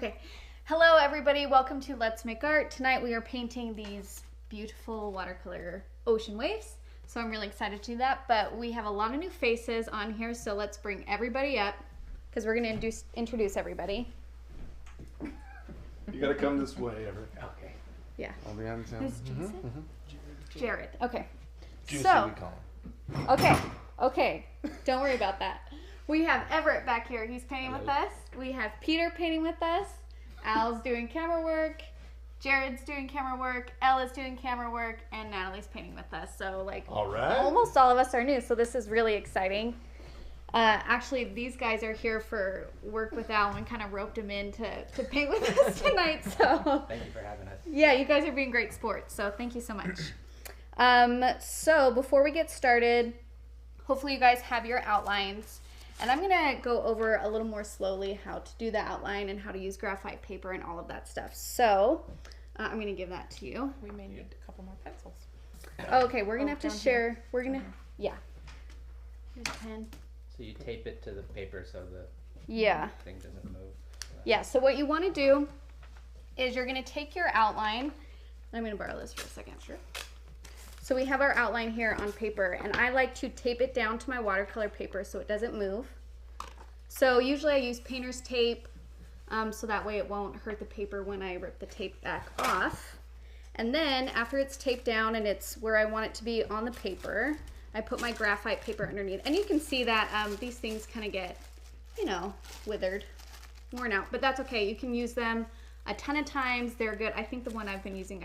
Okay. Hello everybody, welcome to Let's Make Art. Tonight we are painting these beautiful watercolor ocean waves. So I'm really excited to do that, but we have a lot of new faces on here, so let's bring everybody up because we're going to introduce everybody. You gotta come this way, Okay. Yeah. I'll be on town. Who's Jason? Jared. Okay. Juicy, So, we call him. Okay. Don't worry about that. We have Everett back here. He's painting with us. We have Peter painting with us. Al's doing camera work. Jared's doing camera work. Ella's doing camera work. And Natalie's painting with us. So, like, all right. Almost all of us are new. So this is really exciting. Actually, these guys are here for work with Al and kind of roped him in to paint with us tonight. So thank you for having us. Yeah, you guys are being great sports. So thank you so much. So before we get started, hopefully you guys have your outlines. And I'm going to go over a little more slowly how to do the outline and how to use graphite paper and all of that stuff. So I'm going to give that to you. We may need a couple more pencils. Okay, we're going to have to share. Here. We're going to, yeah. Here's a pen. So you tape it to the paper so the thing doesn't move. Yeah, so what you want to do is you're going to take your outline. I'm going to borrow this for a second. Sure. So we have our outline here on paper, and I like to tape it down to my watercolor paper so it doesn't move. So usually I use painter's tape so that way it won't hurt the paper when I rip the tape back off. And then after it's taped down and it's where I want it to be on the paper, I put my graphite paper underneath. And you can see that these things kind of get, you know, withered, worn out, but that's okay. You can use them a ton of times. They're good. I think the one I've been using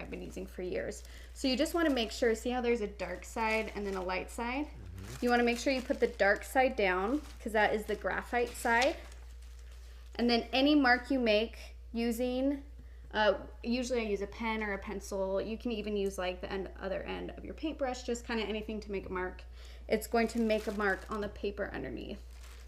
for years. So you just want to make sure, see how there's a dark side and then a light side? You want to make sure you put the dark side down because that is the graphite side. And then any mark you make using, usually I use a pen or a pencil. You can even use like the other end of your paintbrush, just kind of anything to make a mark. It's going to make a mark on the paper underneath.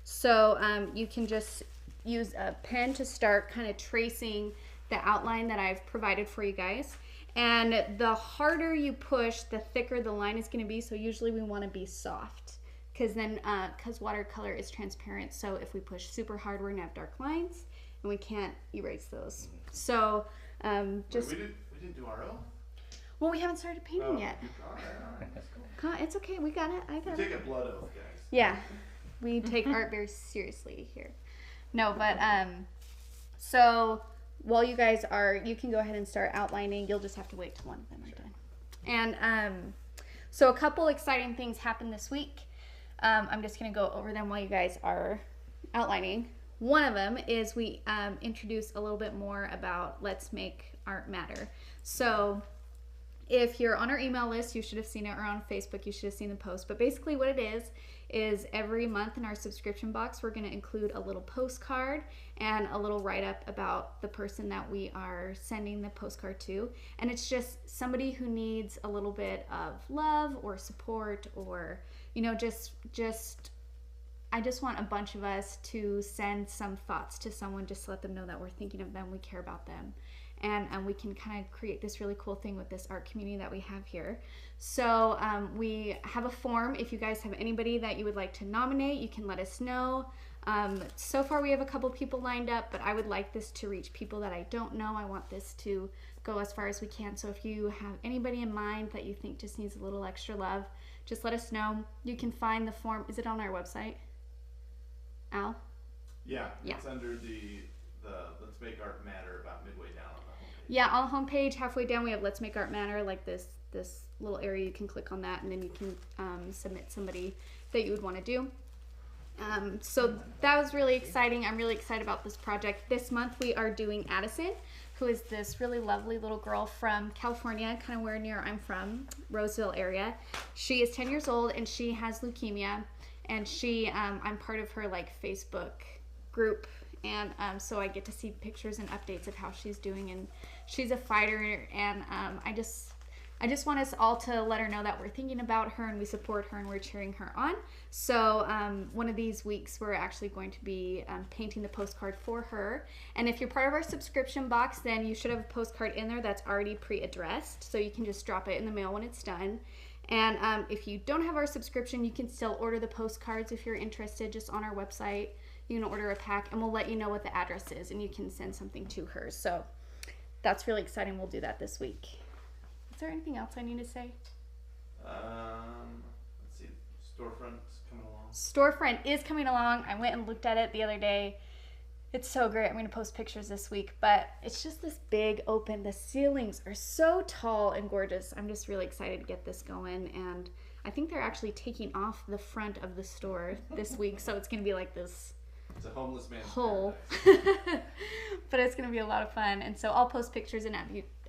So you can just use a pen to start kind of tracing the outline that I've provided for you guys. And the harder you push, the thicker the line is going to be. So usually we want to be soft because then, because watercolor is transparent. So if we push super hard, we're going to have dark lines and we can't erase those. So just... Wait, we didn't do our own? Well, we haven't started painting yet. It's okay. We got it. I got it. We take a blood oath, guys. Yeah. We take art very seriously here. No, but so while you guys are, you can go ahead and start outlining. You'll just have to wait till one of them are done. And so a couple exciting things happened this week. I'm just going to go over them while you guys are outlining. One of them is we introduced a little bit more about Let's Make Art Matter. So if you're on our email list, you should have seen it, or on Facebook, you should have seen the post. But basically what it is every month in our subscription box, we're going to include a little postcard and a little write-up about the person that we are sending the postcard to. And it's just somebody who needs a little bit of love or support, or, you know, I just want a bunch of us to send some thoughts to someone, just to let them know that we're thinking of them, we care about them. And we can kind of create this really cool thing with this art community that we have here. So we have a form. If you guys have anybody that you would like to nominate, you can let us know. So far we have a couple people lined up, but I would like this to reach people that I don't know. I want this to go as far as we can. So if you have anybody in mind that you think just needs a little extra love, just let us know. You can find the form. Is it on our website, Al? Yeah. It's under the Let's Make Art Matter about midway down on the homepage. Yeah, on the homepage, halfway down, we have Let's Make Art Matter, like this little area. You can click on that, and then you can submit somebody that you would want to do. So that was really exciting. I'm really excited about this project. This month we are doing Addison, who is this really lovely little girl from California, kind of where near I'm from, Roseville area. She is 10 years old and she has leukemia, and I'm part of her like Facebook group, and so I get to see pictures and updates of how she's doing, and she's a fighter, and I just want us all to let her know that we're thinking about her and we support her and we're cheering her on. So one of these weeks we're actually going to be painting the postcard for her. And if you're part of our subscription box, then you should have a postcard in there that's already pre-addressed, so you can just drop it in the mail when it's done. And if you don't have our subscription, you can still order the postcards if you're interested, just on our website. You can order a pack, and we'll let you know what the address is, and you can send something to her. So that's really exciting. We'll do that this week. Is there anything else I need to say? Let's see. Storefront's coming along. Storefront is coming along. I went and looked at it the other day. It's so great. I'm going to post pictures this week, but it's just this big open. The ceilings are so tall and gorgeous. I'm just really excited to get this going, and I think they're actually taking off the front of the store this week, so it's going to be like this. It's a homeless man's hole. But it's going to be a lot of fun, and so I'll post pictures and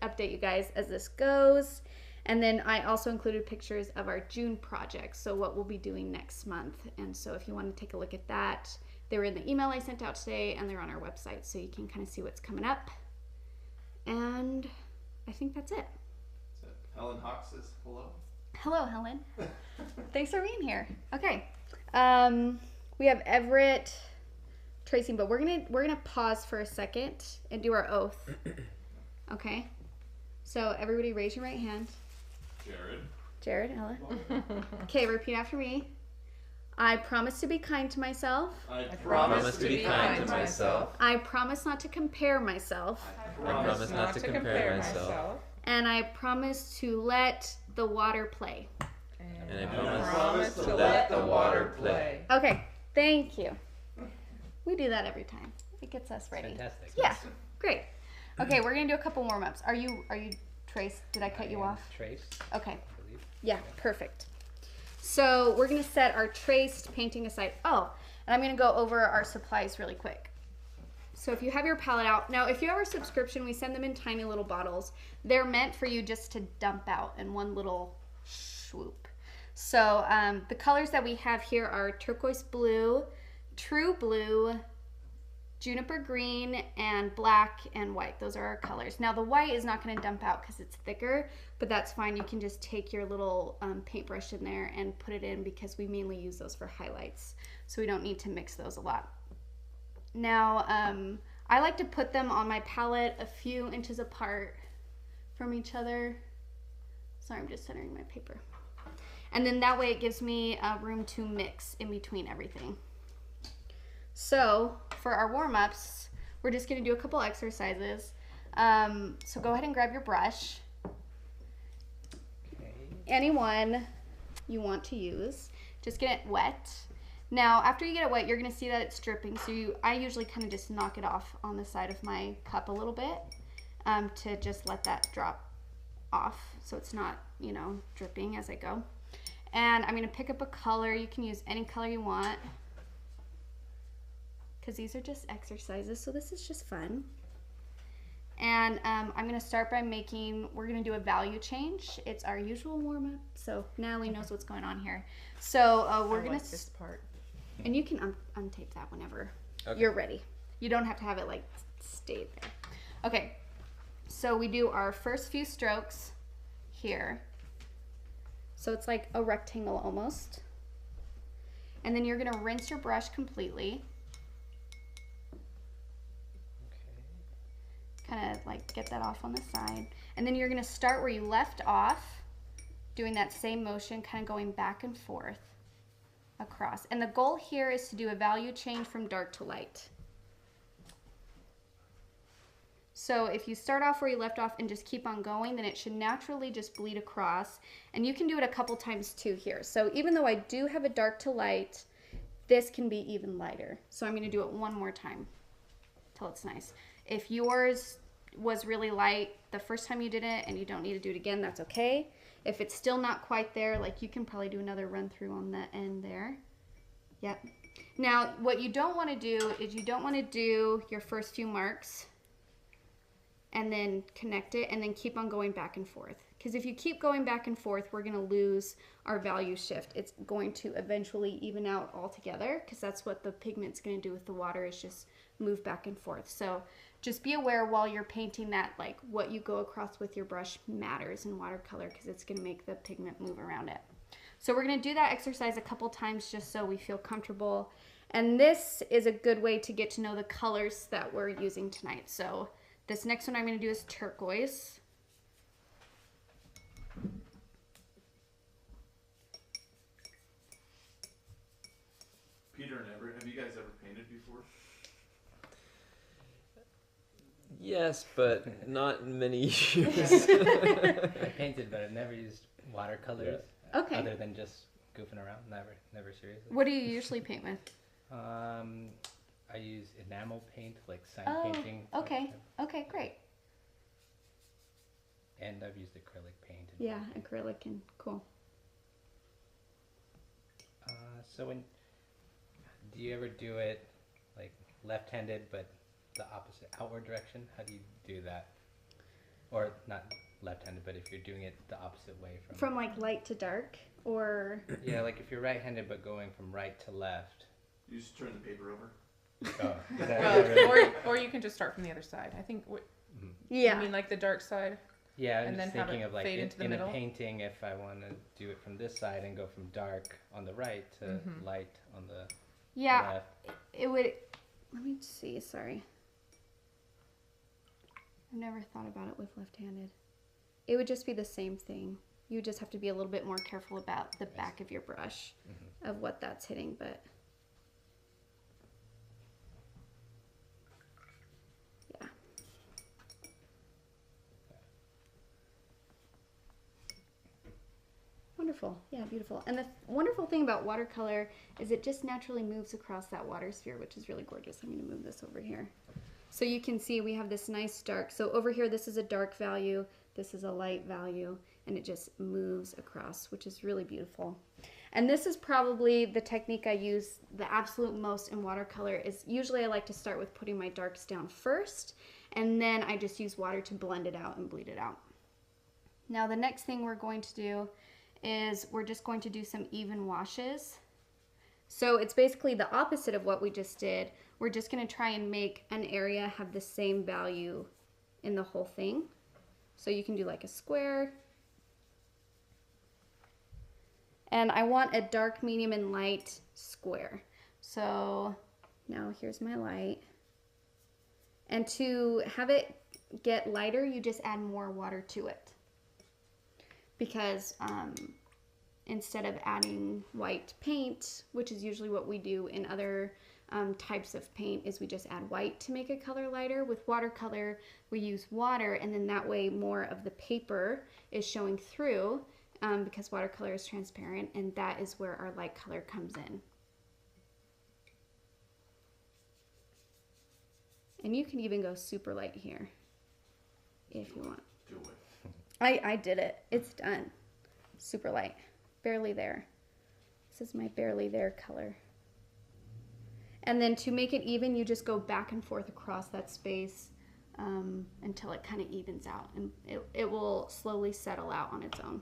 update you guys as this goes. And then I also included pictures of our June project, so what we'll be doing next month. And so if you want to take a look at that, they were in the email I sent out today, and they're on our website, so you can kind of see what's coming up. And I think that's it. Helen Hawk says hello. Hello, Helen. Thanks for being here. Okay. We have Everett tracing, but we're gonna pause for a second and do our oath. Okay. So everybody, raise your right hand. Jared, Ella. Okay, repeat after me. I promise to be kind to myself. I promise to be kind to myself. I promise not to compare myself. I promise not to compare myself. And I promise to let the water play. And I promise to let the water play. Okay, thank you. We do that every time. It gets us ready. Fantastic. Yeah, great. Okay, we're gonna do a couple warm-ups. Are you Trace? Did I cut you off? Trace. Okay. Yeah, perfect. So we're gonna set our traced painting aside. Oh, and I'm gonna go over our supplies really quick. So if you have your palette out, now if you have our subscription, we send them in tiny little bottles. They're meant for you just to dump out in one little swoop. So the colors that we have here are turquoise blue, true blue, juniper green, and black and white. Those are our colors. Now the white is not going to dump out because it's thicker, but that's fine. You can just take your little paintbrush in there and put it in, because we mainly use those for highlights, so we don't need to mix those a lot. Now I like to put them on my palette a few inches apart from each other. Sorry, I'm just centering my paper. And then that way it gives me room to mix in between everything. So for our warm-ups, we're just going to do a couple exercises. So go ahead and grab your brush. Okay. Anyone you want to use. Just get it wet. Now, after you get it wet, you're going to see that it's dripping. So I usually kind of just knock it off on the side of my cup a little bit to just let that drop off so it's not, you know, dripping as I go. And I'm going to pick up a color. You can use any color you want, because these are just exercises, so this is just fun. And I'm going to start by we're going to do a value change. It's our usual warm-up, so Natalie knows what's going on here. So we're going to... this part. And you can untape that whenever you're ready. You don't have to have it like stay there. Okay, so we do our first few strokes here. So it's like a rectangle almost. And then you're going to rinse your brush completely. Kind of like get that off on the side. And then you're going to start where you left off, doing that same motion, kind of going back and forth across. And the goal here is to do a value change from dark to light. So if you start off where you left off and just keep on going, then it should naturally just bleed across. And you can do it a couple times too here. So even though I do have a dark to light, this can be even lighter. So I'm going to do it one more time till it's nice. If yours was really light the first time you did it and you don't need to do it again, that's okay. If it's still not quite there, like you can probably do another run through on the end there. Yep. Now, what you don't want to do is you don't want to do your first few marks and then connect it and then keep on going back and forth. Because if you keep going back and forth, we're going to lose our value shift. It's going to eventually even out altogether, because that's what the pigment's going to do with the water, is just move back and forth. So just be aware while you're painting that, like, what you go across with your brush matters in watercolor, because it's going to make the pigment move around it. So we're going to do that exercise a couple times just so we feel comfortable. And this is a good way to get to know the colors that we're using tonight. So this next one I'm going to do is turquoise. Peter and Everett, have you guys ever painted before? Yes, but not many years. I painted, but I've never used watercolors. Okay. Other than just goofing around, never seriously. What do you usually paint with? I use enamel paint, like sign painting. Okay. Okay, great. And I've used acrylic paint. Yeah, acrylic and cool. So do you ever do it like left-handed, but the opposite outward direction? How do you do that? Or not left-handed, but if you're doing it the opposite way from like light to dark, or yeah, like if you're right-handed but going from right to left. You just turn the paper over. Oh, or you can just start from the other side. I think. Yeah. You mean like the dark side? Yeah, I'm and just then have thinking it of like fade into the in middle? a painting, if I want to do it from this side and go from dark on the right to light on the left. It would. Let me see. Sorry, I've never thought about it with left-handed. It would just be the same thing. You would just have to be a little bit more careful about the back of your brush of what that's hitting, but yeah. Wonderful. Yeah, beautiful. And the wonderful thing about watercolor is it just naturally moves across that water sphere, which is really gorgeous. I'm going to move this over here. So you can see we have this nice dark. So over here, this is a dark value. This is a light value. And it just moves across, which is really beautiful. And this is probably the technique I use the absolute most in watercolor. Is usually I like to start with putting my darks down first. And then I just use water to blend it out and bleed it out. Now the next thing we're going to do is we're just going to do some even washes. So it's basically the opposite of what we just did. We're just going to try and make an area have the same value in the whole thing. So you can do like a square. And I want a dark, medium, and light square. So now here's my light. And to have it get lighter, you just add more water to it. Because instead of adding white paint, which is usually what we do in other types of paint, is we just add white to make a color lighter. With watercolor, we use water, and then that way more of the paper is showing through because watercolor is transparent, and that is where our light color comes in. And you can even go super light here if you want. Do it. I did it. It's done. Super light. Barely there. This is my barely there color. And then to make it even, you just go back and forth across that space until it kind of evens out. And it will slowly settle out on its own.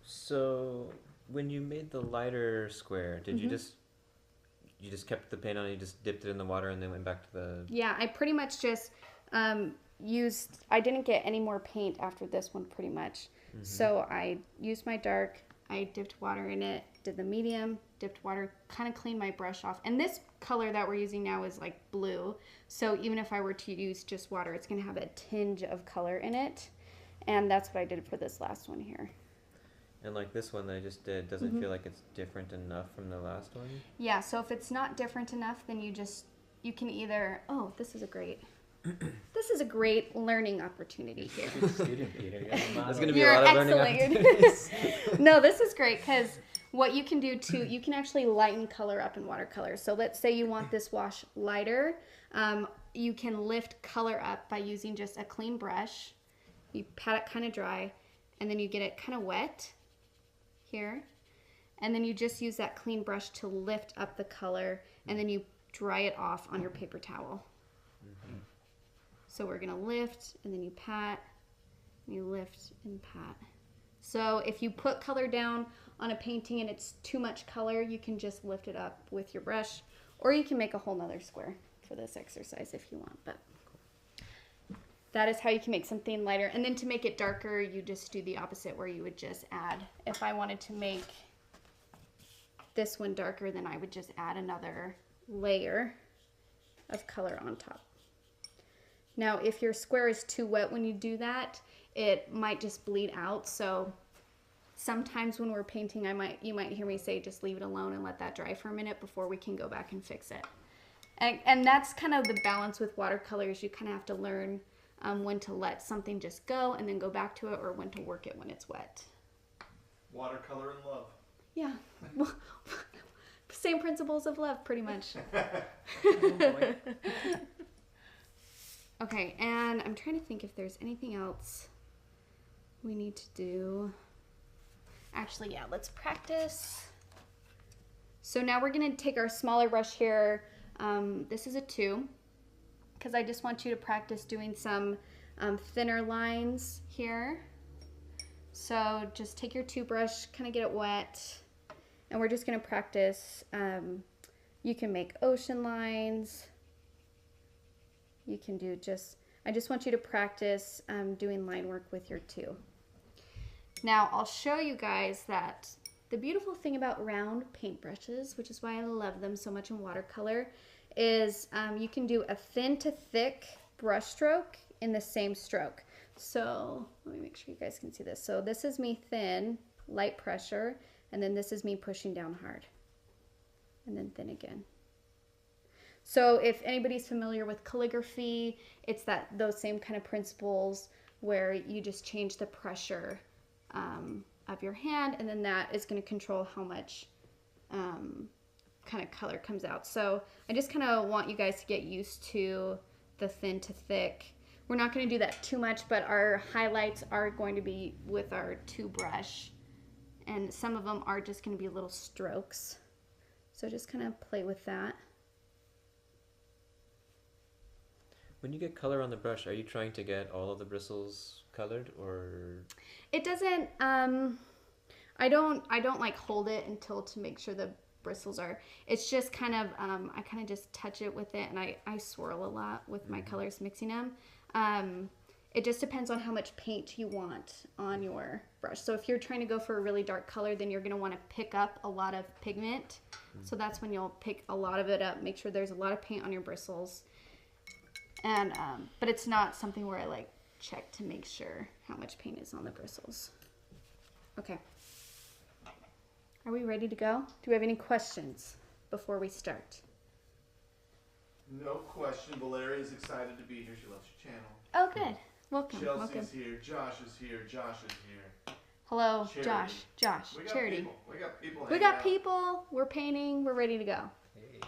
So when you made the lighter square, did you just kept the paint on, you just dipped it in the water and then went back to the... Yeah, I pretty much just... I didn't get any more paint after this one pretty much. So I used my dark, I dipped water in it, did the medium, dipped water, kind of cleaned my brush off. And this color that we're using now is like blue. So even if I were to use just water, it's going to have a tinge of color in it. And that's what I did for this last one here. And like this one that I just did, does it feel like it's different enough from the last one? Yeah, so if it's not different enough, then you can either, this is a great learning opportunity here. Good student, Peter. There's going to be a lot of learning opportunities. No, this is great because what you can do too, you can actually lighten color up in watercolor. So let's say you want this wash lighter. You can lift color up by using just a clean brush. You pat it kind of dry, and then you get it kind of wet here. And then you just use that clean brush to lift up the color, and then you dry it off on your paper towel. So we're gonna lift, and then you pat, and you lift and pat. So if you put color down on a painting and it's too much color, you can just lift it up with your brush, or you can make a whole nother square for this exercise if you want. But that is how you can make something lighter. And then to make it darker, you just do the opposite, where you would just add, if I wanted to make this one darker, then I would just add another layer of color on top. Now, if your square is too wet when you do that, it might just bleed out. So sometimes when we're painting, you might hear me say, just leave it alone and let that dry for a minute before we can go back and fix it. And that's kind of the balance with watercolors. You kind of have to learn when to let something just go and then go back to it, or when to work it when it's wet. Watercolor and love. Yeah. Same principles of love, pretty much. Oh, boy. Okay, and I'm trying to think if there's anything else we need to do. Actually, yeah, let's practice. So now we're going to take our smaller brush here. This is a 2, because I just want you to practice doing some thinner lines here. So just take your 2 brush, kind of get it wet, and we're just going to practice. You can make ocean lines. You can do I just want you to practice doing line work with your 2. Now I'll show you guys that the beautiful thing about round paintbrushes, which is why I love them so much in watercolor, is you can do a thin to thick brush stroke in the same stroke. So let me make sure you guys can see this. So this is me thin, light pressure, and then this is me pushing down hard, and then thin again. So if anybody's familiar with calligraphy, it's those same kind of principles where you just change the pressure of your hand, and then that is going to control how much kind of color comes out. So I just kind of want you guys to get used to the thin to thick. We're not going to do that too much, but our highlights are going to be with our 2 brush, and some of them are just going to be little strokes. So just kind of play with that. When you get color on the brush, are you trying to get all of the bristles colored, or? It doesn't, I don't like hold it until to make sure the bristles are, it's just kind of, I kind of just touch it with it, and I swirl a lot with my colors, mixing them. It just depends on how much paint you want on your brush. So if you're trying to go for a really dark color, then you're going to want to pick up a lot of pigment. So that's when you'll pick a lot of it up, make sure there's a lot of paint on your bristles. And but it's not something where I like check to make sure how much paint is on the bristles. Okay. Are we ready to go? Do we have any questions before we start? No question. Valeria is excited to be here. She loves your channel. Oh, good. Welcome. Chelsea's Welcome. here. Josh is here. Josh is here. Hello, Charity. Josh. We got Charity. people. We got people. We hanging got out. people. We're painting. We're ready to go. Hey.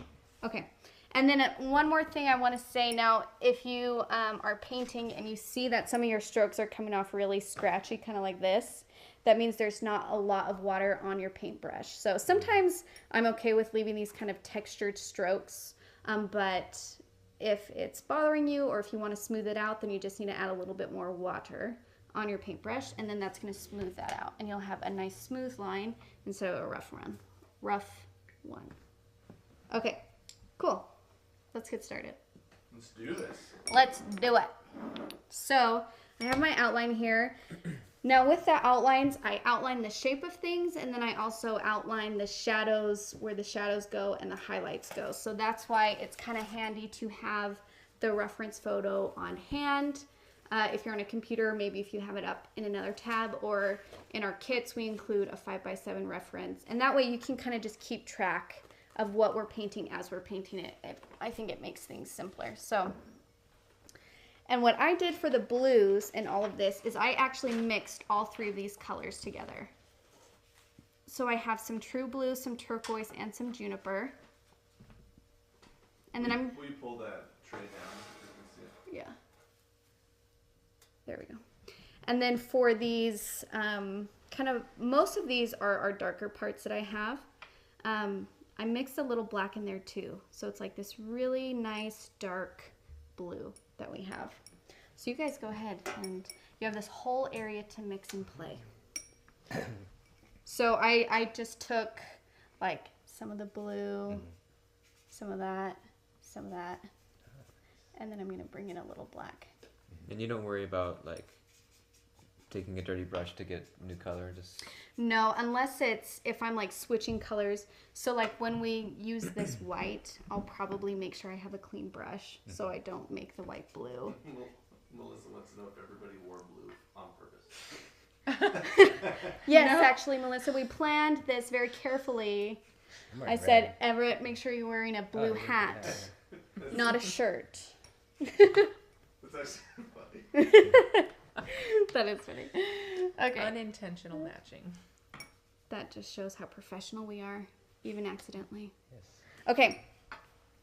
Okay. And then one more thing I want to say now, if you are painting and you see that some of your strokes are coming off really scratchy, kind of like this, that means there's not a lot of water on your paintbrush. So sometimes I'm okay with leaving these kind of textured strokes, but if it's bothering you, or if you want to smooth it out, then you just need to add a little bit more water on your paintbrush, and then that's going to smooth that out, and you'll have a nice smooth line instead of a rough one. Okay, cool. Let's get started. Let's do this. Let's do it. So I have my outline here. Now with the outlines, I outline the shape of things, and then I also outline the shadows, where the shadows go and the highlights go. So that's why it's kind of handy to have the reference photo on hand. If you're on a computer, maybe if you have it up in another tab, or in our kits, we include a 5x7 reference. And that way you can kind of just keep track of what we're painting as we're painting it. I think it makes things simpler. So, and what I did for the blues and all of this is I actually mixed all 3 of these colors together. So I have some true blue, some turquoise, and some juniper. And then Will you pull that tray down? yeah. There we go. And then for these, kind of, most of these are darker parts that I have. I mixed a little black in there too. So it's like this really nice dark blue that we have. So you guys go ahead, and you have this whole area to mix and play. So I just took like some of the blue, some of that, and then I'm going to bring in a little black. And you don't worry about like taking a dirty brush to get new color, just No, unless it's, if I'm like switching colors. So like when we use this white, I'll probably make sure I have a clean brush so I don't make the white blue. Melissa wants to know if everybody wore blue on purpose. Yes, No. actually, Melissa, we planned this very carefully. I'm I wearing said, red. Everett, make sure you're wearing a blue Oh, hat. not a shirt. That's actually funny. That is funny. Okay. Unintentional matching. That just shows how professional we are, even accidentally. Yes. Okay.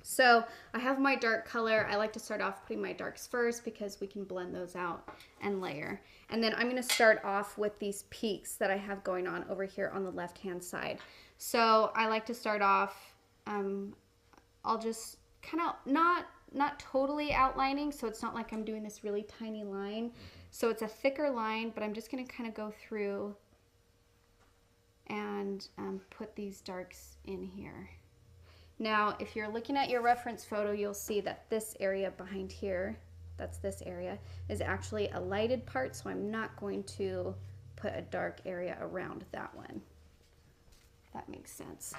So I have my dark color. I like to start off putting my darks first because we can blend those out and layer. And then I'm going to start off with these peaks that I have going on over here on the left-hand side. So I like to start off, I'll just kind of not totally outlining, so it's not like I'm doing this really tiny line. So it's a thicker line, but I'm just going to kind of go through and put these darks in here. Now, if you're looking at your reference photo, you'll see that this area behind here, that's this area, is actually a lighted part, so I'm not going to put a dark area around that one. If that makes sense.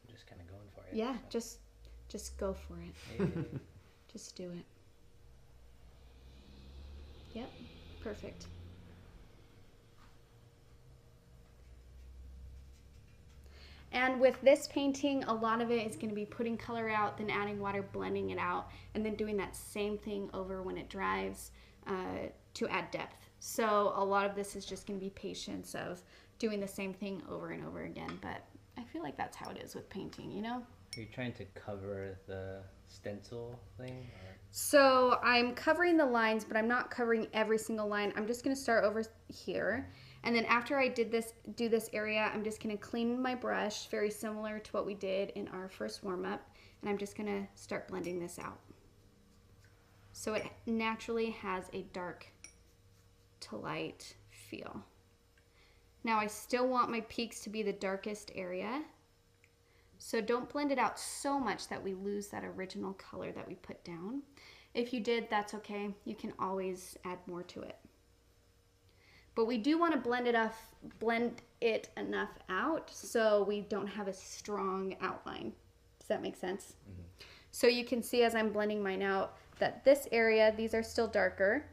I'm just kind of going for it. Yeah, so. just go for it. Yeah. Just do it. Yep, perfect. And with this painting, a lot of it is going to be putting color out, then adding water, blending it out, and then doing that same thing over when it dries to add depth. So a lot of this is just going to be patience of doing the same thing over and over again. But I feel like that's how it is with painting, you know? Are you trying to cover the stencil thing? Or? So I'm covering the lines, but I'm not covering every single line. I'm just going to start over here. And then after I do this area, I'm just going to clean my brush, very similar to what we did in our first warm-up. And I'm just going to start blending this out. So it naturally has a dark to light feel. Now I still want my peaks to be the darkest area. So don't blend it out so much that we lose that original color that we put down. If you did, that's okay. You can always add more to it. But we do want to blend it enough out so we don't have a strong outline. Does that make sense? Mm-hmm. So you can see as I'm blending mine out that this area, these are still darker,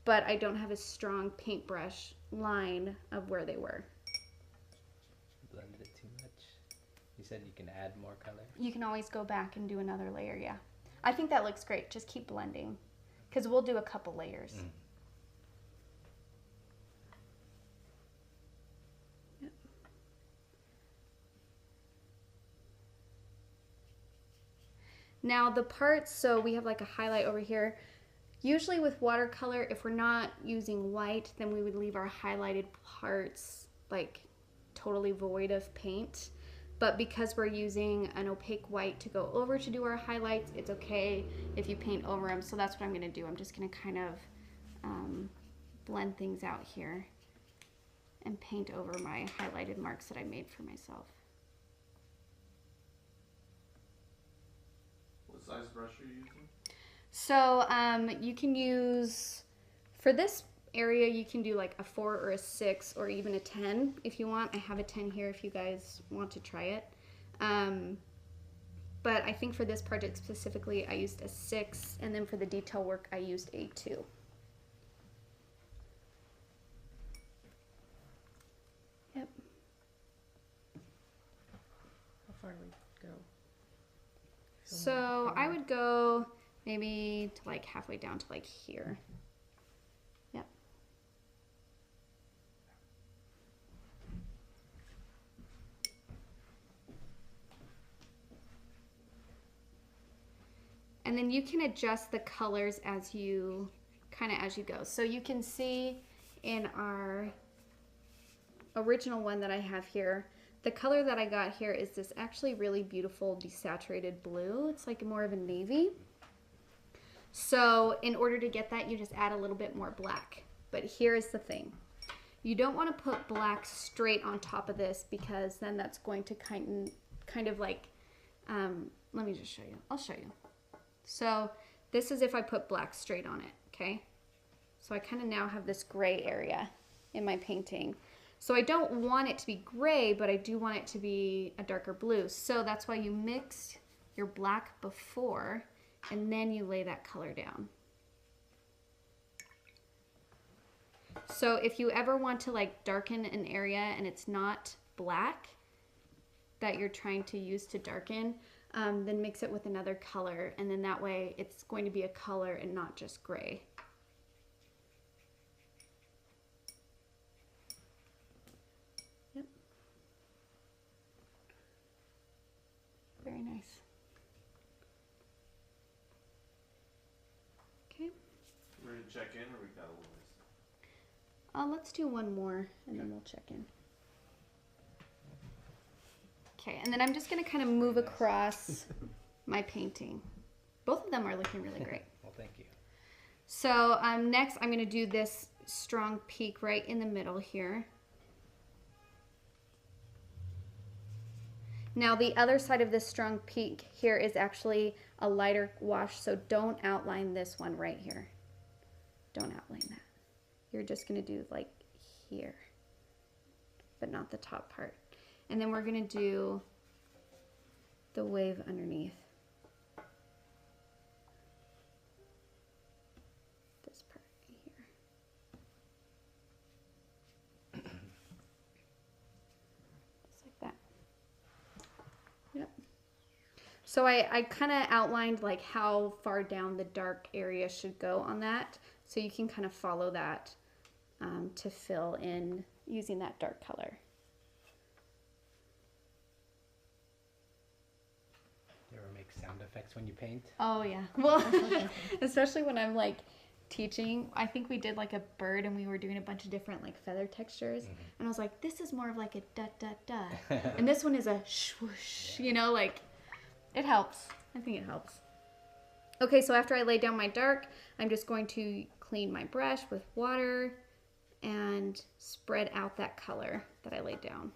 but I don't have a strong paintbrush line of where they were. Blended it too much. You said you can add more color? You can always go back and do another layer, yeah. I think that looks great. Just keep blending because we'll do a couple layers. Mm. Now the parts, so we have like a highlight over here. Usually with watercolor, if we're not using white, then we would leave our highlighted parts like totally void of paint. But because we're using an opaque white to go over to do our highlights, it's okay if you paint over them. So that's what I'm gonna do. I'm just gonna kind of blend things out here and paint over my highlighted marks that I made for myself. What size brush are you using? So you can use, for this area, you can do like a 4 or a 6 or even a 10 if you want. I have a 10 here if you guys want to try it. But I think for this project specifically, I used a 6, and then for the detail work, I used a 2. Yep. How far do we go? So I would go maybe to like halfway down to like here. Yep. And then you can adjust the colors as you go. So you can see in our original one that I have here, the color that I got here is this actually really beautiful desaturated blue. It's like more of a navy. So in order to get that, you just add a little bit more black. But here's the thing. You don't want to put black straight on top of this because then that's going to kind of like, let me just show you. I'll show you. So this is if I put black straight on it, okay? So I kind of now have this gray area in my painting. So I don't want it to be gray, but I do want it to be a darker blue. So that's why you mix your black before and then you lay that color down. So if you ever want to like darken an area and it's not black that you're trying to use to darken, then mix it with another color, and then that way it's going to be a color and not just gray. Yep. Very nice. Okay. We're gonna check in, or we got a little ways? Let's do one more and then we'll check in. Okay, and then I'm just gonna kind of move across my painting. Both of them are looking really great. Well, thank you. So next I'm gonna do this strong peak right in the middle here. Now the other side of this strong peak here is actually a lighter wash, so don't outline this one right here. Don't outline that. You're just gonna do like here, but not the top part. And then we're gonna do the wave underneath. This part right here. Just like that. Yep. So I kind of outlined like how far down the dark area should go on that. So you can kind of follow that to fill in using that dark color. You ever make sound effects when you paint? Oh yeah. Well, especially when I'm like teaching. I think we did like a bird and we were doing a bunch of different like feather textures. And I was like, this is more of like a da da da. And this one is a swoosh, you know, like it helps. I think it helps. Okay, so after I lay down my dark, I'm just going to clean my brush with water and spread out that color that I laid down.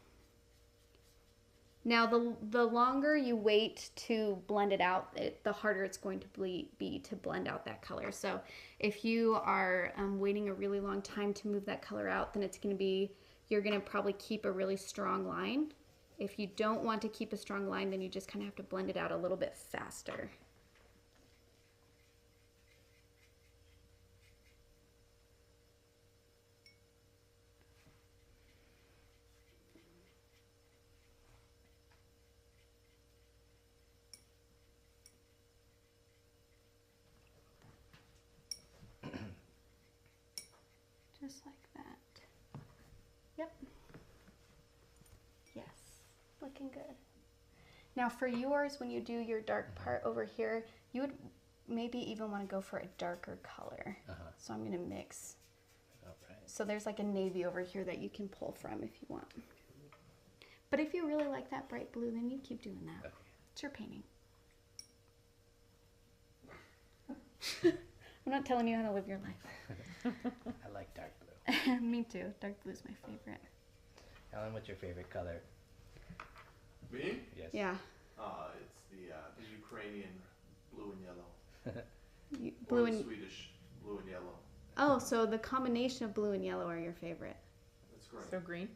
Now, the longer you wait to blend it out, the harder it's going to be to blend out that color. So if you are waiting a really long time to move that color out, then you're going to probably keep a really strong line. If you don't want to keep a strong line, then you just kind of have to blend it out a little bit faster. Just like that. Yep. Yes, looking good. Now for yours, when you do your dark part over here, you would maybe even want to go for a darker color. So I'm going to mix. Right. So there's like a navy over here that you can pull from if you want. But if you really like that bright blue, then you keep doing that. Okay. It's your painting. I'm not telling you how to live your life. I like dark blue. Me too. Dark blue is my favorite. Alan, what's your favorite color? Me? Yes. Yeah. It's the Ukrainian blue and yellow. Blue or the and Swedish blue and yellow. oh, so the combination of blue and yellow are your favorite. That's great. So green.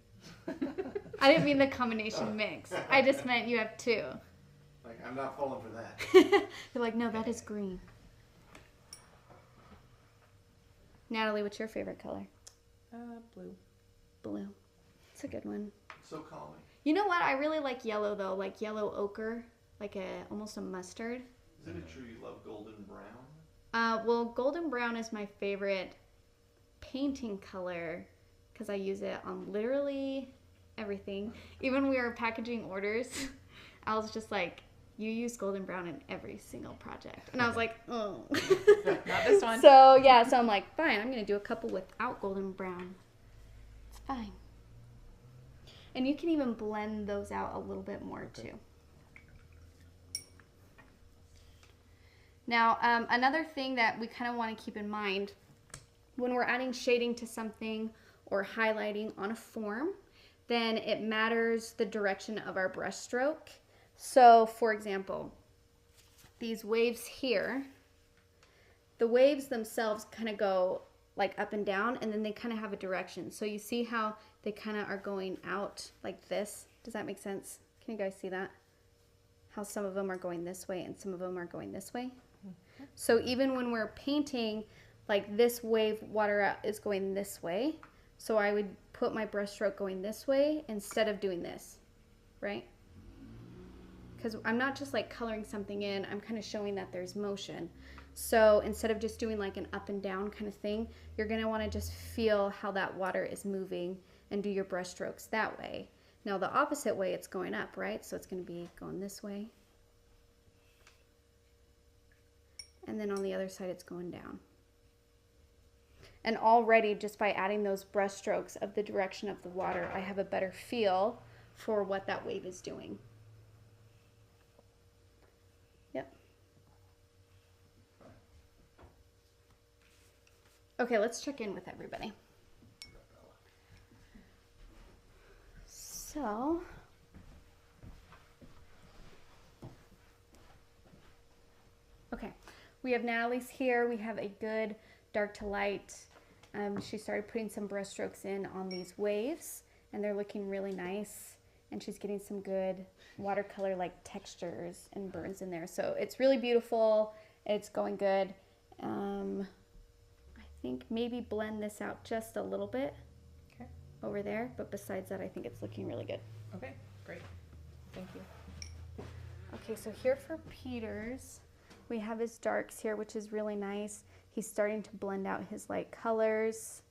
I didn't mean the combination mix. I just meant you have two. Like, I'm not falling for that. You're like, no, that is green. Natalie, what's your favorite color? Blue. Blue. It's a good one. So calming. You know what? I really like yellow though, like yellow ochre, like almost a mustard. Isn't it true you love golden brown? Well, golden brown is my favorite painting color because I use it on literally everything. Even when we were packaging orders, I was just like, you use golden brown in every single project. And I was like, oh. Not this one. So, yeah, so I'm like, fine, I'm going to do a couple without golden brown. It's fine. And you can even blend those out a little bit more, too. Now, another thing that we kind of want to keep in mind when we're adding shading to something or highlighting on a form, then it matters the direction of our brush stroke. So, for example, these waves here, the waves themselves kind of go like up and down, and then they kind of have a direction. So you see how they kind of are going out like this? Does that make sense? Can you guys see that? How some of them are going this way and some of them are going this way? So even when we're painting like this wave water is going this way. So I would put my brush stroke going this way instead of doing this, right? Because I'm not just like coloring something in, I'm kind of showing that there's motion. So instead of just doing like an up and down kind of thing, you're going to want to just feel how that water is moving and do your brush strokes that way. Now the opposite way, it's going up, right? So it's going to be going this way. And then on the other side, it's going down. And already just by adding those brush strokes of the direction of the water, I have a better feel for what that wave is doing. Yep. Okay, let's check in with everybody. So, okay, we have Natalie's here. We have a good dark to light. She started putting some brush strokes in on these waves, and they're looking really nice. And she's getting some good watercolor like textures and burns in there. So it's really beautiful. It's going good. I think maybe blend this out just a little bit. Okay. Over there, but besides that, I think it's looking really good. Okay, great. Thank you. Okay, so here for Peter's, we have his darks here, which is really nice. He's starting to blend out his light colors.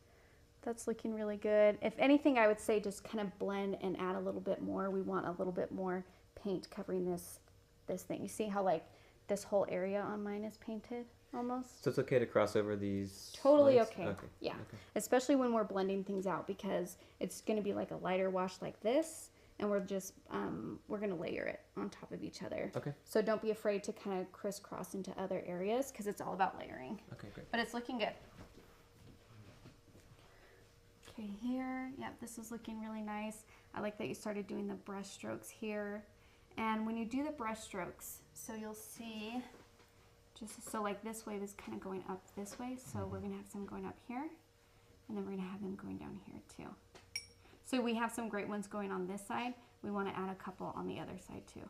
That's looking really good. If anything, I would say just kind of blend and add a little bit more. We want a little bit more paint covering this thing. You see how like this whole area on mine is painted almost? So it's okay to cross over these Totally lines? okay. Okay. Yeah. Okay. Especially when we're blending things out, because it's going to be like a lighter wash like this, and we're just we're going to layer it on top of each other. Okay. So don't be afraid to kind of crisscross into other areas, because it's all about layering. Okay, great. But it's looking good. Okay, here, yep, this is looking really nice. I like that you started doing the brush strokes here. And when you do the brush strokes, so you'll see, just so like this wave is kind of going up this way, so we're gonna have some going up here, and then we're gonna have them going down here too. So we have some great ones going on this side. We wanna add a couple on the other side too.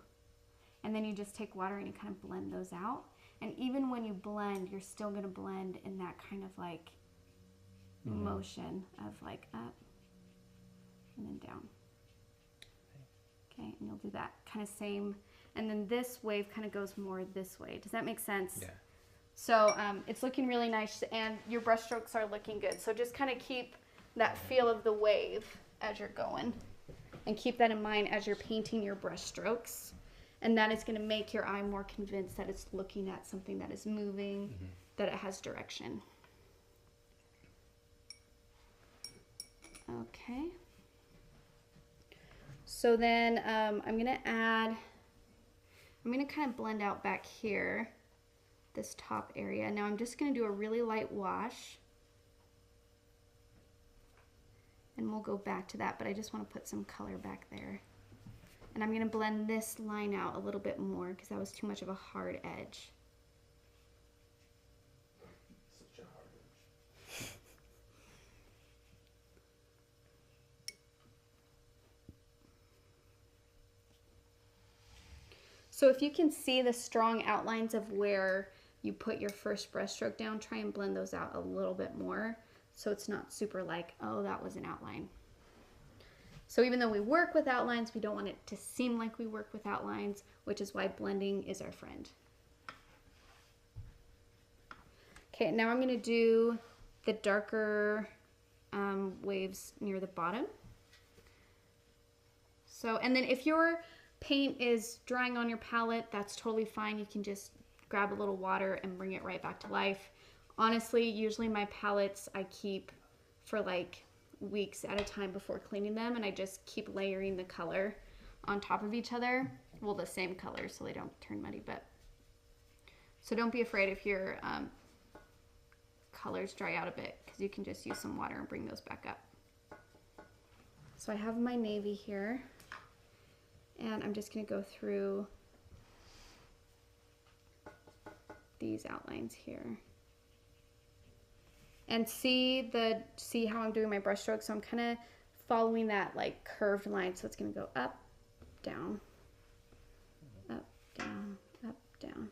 And then you just take water and you kind of blend those out. And even when you blend, you're still gonna blend in that kind of like motion of like up and then down. Okay, and you'll do that kind of same. And then this wave kind of goes more this way. Does that make sense? Yeah. So it's looking really nice, and your brush strokes are looking good. So just kind of keep that feel of the wave as you're going, and keep that in mind as you're painting your brush strokes. And that is going to make your eye more convinced that it's looking at something that is moving, that it has direction. Okay. So then I'm going to kind of blend out back here, this top area. Now I'm just going to do a really light wash. And we'll go back to that, but I just want to put some color back there. And I'm going to blend this line out a little bit more because that was too much of a hard edge. Such a hard edge. So if you can see the strong outlines of where you put your first brush stroke down, try and blend those out a little bit more so it's not super like, oh, that was an outline. So even though we work with outlines, we don't want it to seem like we work with outlines, which is why blending is our friend. Okay, now I'm going to do the darker waves near the bottom. So, and then if your paint is drying on your palette, that's totally fine. You can just grab a little water and bring it right back to life. Honestly, usually my palettes I keep for like weeks at a time before cleaning them, and I just keep layering the color on top of each other. Well, the same color so they don't turn muddy, but so don't be afraid if your colors dry out a bit, because you can just use some water and bring those back up. So I have my navy here, and I'm just going to go through these outlines here. And see how I'm doing my brush strokes. So I'm kind of following that like curved line. So it's going to go up, down, up, down, up, down.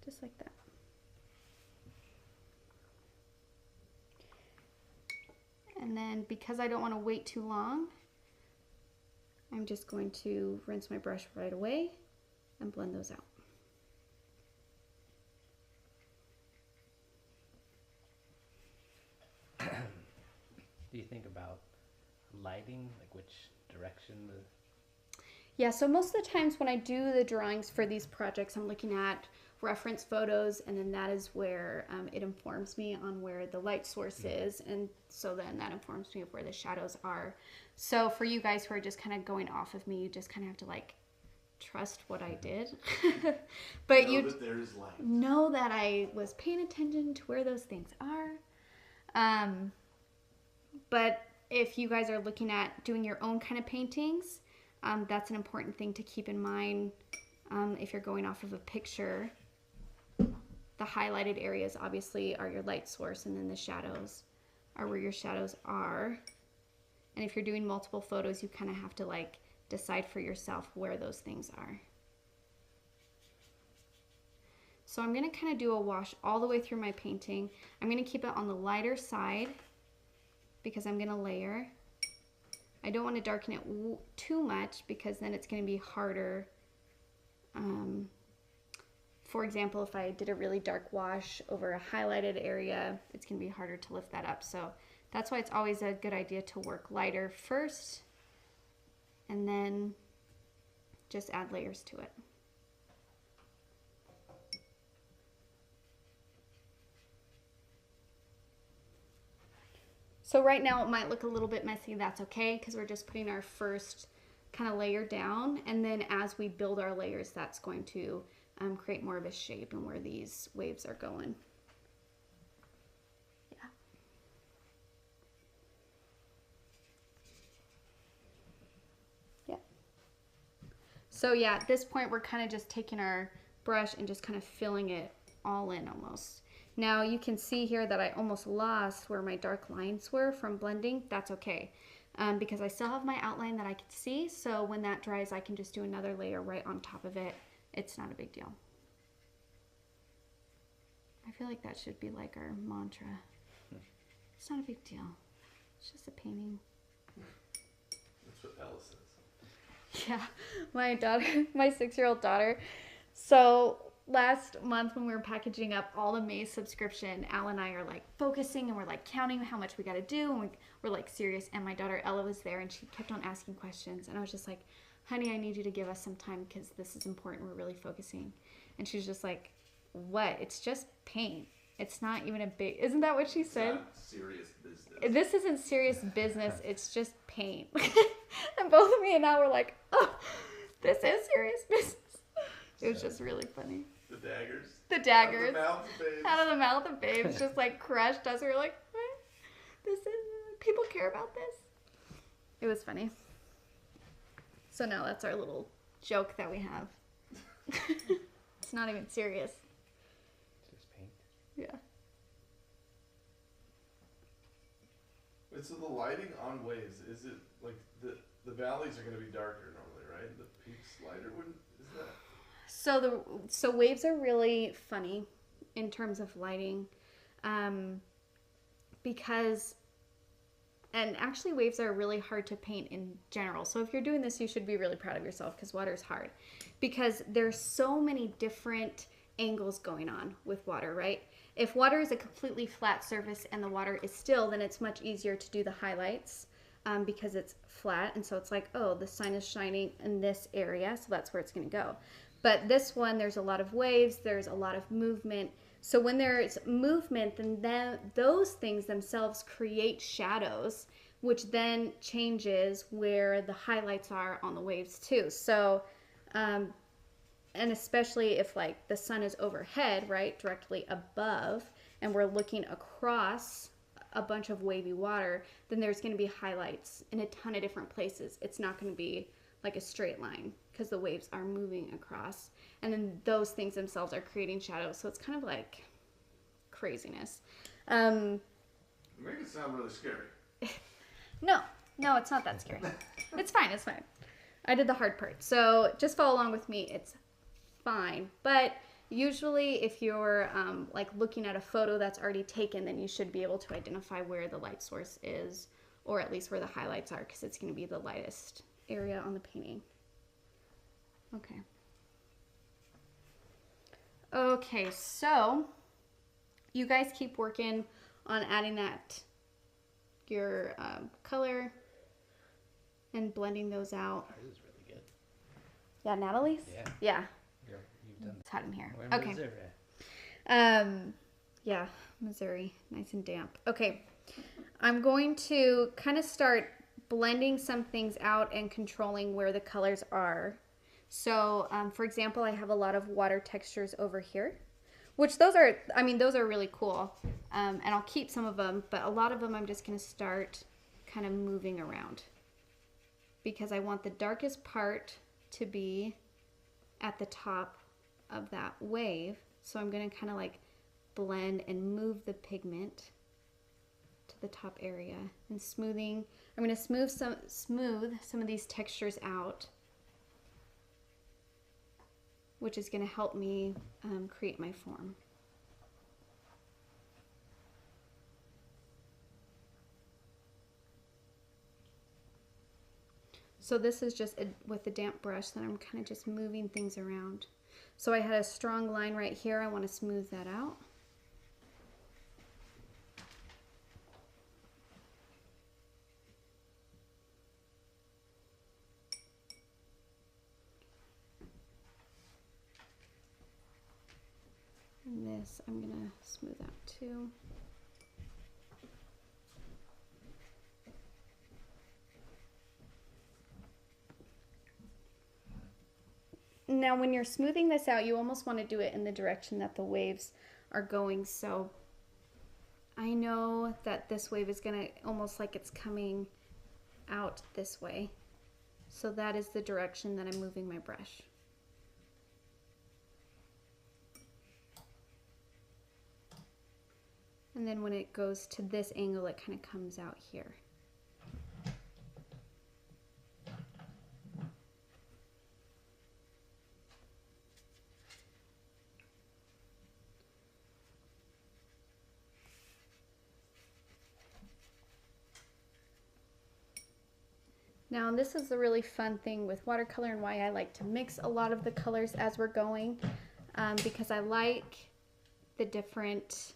Just just like that. And then because I don't want to wait too long, I'm just going to rinse my brush right away and blend those out. Do you think about lighting, like which direction the... Yeah, so most of the times when I do the drawings for these projects, I'm looking at reference photos, and then that is where it informs me on where the light source is, and so then that informs me of where the shadows are. So for you guys who are just kind of going off of me, you just kind of have to like trust what I did. But know you that there's light. know that I was paying attention to where those things are. But if you guys are looking at doing your own kind of paintings, that's an important thing to keep in mind. If you're going off of a picture, the highlighted areas obviously are your light source, and then the shadows are where your shadows are. And if you're doing multiple photos, you kind of have to like decide for yourself where those things are. So I'm going to kind of do a wash all the way through my painting. I'm going to keep it on the lighter side because I'm going to layer. I don't want to darken it too much because then it's going to be harder. For example, if I did a really dark wash over a highlighted area, it's going to be harder to lift that up. So that's why it's always a good idea to work lighter first and then just add layers to it. So right now it might look a little bit messy. That's okay because we're just putting our first kind of layer down, and then as we build our layers, that's going to create more of a shape and where these waves are going. Yeah. Yeah. So yeah, at this point we're kind of just taking our brush and just kind of filling it all in almost. Now you can see here that I almost lost where my dark lines were from blending. That's okay. Because I still have my outline that I can see, so when that dries I can just do another layer right on top of it. It's not a big deal. I feel like that should be like our mantra. It's not a big deal. It's just a painting. That's what Alice says. Yeah, my daughter, my 6-year-old daughter. So last month when we were packaging up all the May subscription, Al and I are like focusing and we're like counting how much we got to do, and we're like serious. And my daughter Ella was there and she kept on asking questions, and I was just like, honey, I need you to give us some time because this is important. We're really focusing. And she's just like, what? It's just paint. It's not even a big, isn't that what she said? It's not serious business. This isn't serious business. It's just paint. And both of me and Al were like, oh, this is serious business. It was just really funny. The daggers. The daggers. Out of the mouth of babes. Out of the mouth of babes, just like crushed us. We were like, what? This is, people care about this? It was funny. So now that's our little joke that we have. It's not even serious. It's just paint. Yeah. Wait, so the lighting on waves, is it like the valleys are going to be darker normally, right? The peaks lighter, wouldn't, is that? So waves are really funny in terms of lighting, because, and actually waves are really hard to paint in general. So if you're doing this, you should be really proud of yourself because water is hard, because there's so many different angles going on with water, right? If water is a completely flat surface and the water is still, then it's much easier to do the highlights because it's flat. And so it's like, oh, the sun is shining in this area, so that's where it's going to go. But this one, there's a lot of waves, there's a lot of movement. So when there's movement, then those things themselves create shadows, which then changes where the highlights are on the waves too. So, and especially if like the sun is overhead, right, directly above, and we're looking across a bunch of wavy water, then there's going to be highlights in a ton of different places. It's not going to be like a straight line because the waves are moving across, and then those things themselves are creating shadows. So it's kind of like craziness. You make it sound really scary. No, it's not that scary. It's fine. I did the hard part. So just follow along with me. It's fine. But Usually if you're like looking at a photo that's already taken, then you should be able to identify where the light source is, or at least where the highlights are, because it's going to be the lightest area on the painting. Okay. Okay, so you guys keep working on adding your color and blending those out. Ours is really good. Yeah, Natalie's? Yeah. Yeah. You've done It's hot in here. that. Okay. Missouri at? Yeah, Missouri, nice and damp. Okay, I'm going to kind of start blending some things out and controlling where the colors are. So, for example, I have a lot of water textures over here, which those are really cool. And I'll keep some of them, but a lot of them I'm just going to start kind of moving around because I want the darkest part to be at the top of that wave. So I'm going to kind of like blend and move the pigment to the top area and smoothing. I'm going to smooth some of these textures out, which is going to help me create my form. So this is just with the damp brush that I'm kind of just moving things around. So I had a strong line right here. I want to smooth that out. And this I'm going to smooth out too. Now when you're smoothing this out, you almost want to do it in the direction that the waves are going. So I know that this wave is going to almost like it's coming out this way. So that is the direction that I'm moving my brush. And then when it goes to this angle, it kind of comes out here. Now this is the really fun thing with watercolor and why I like to mix a lot of the colors as we're going, because I like the different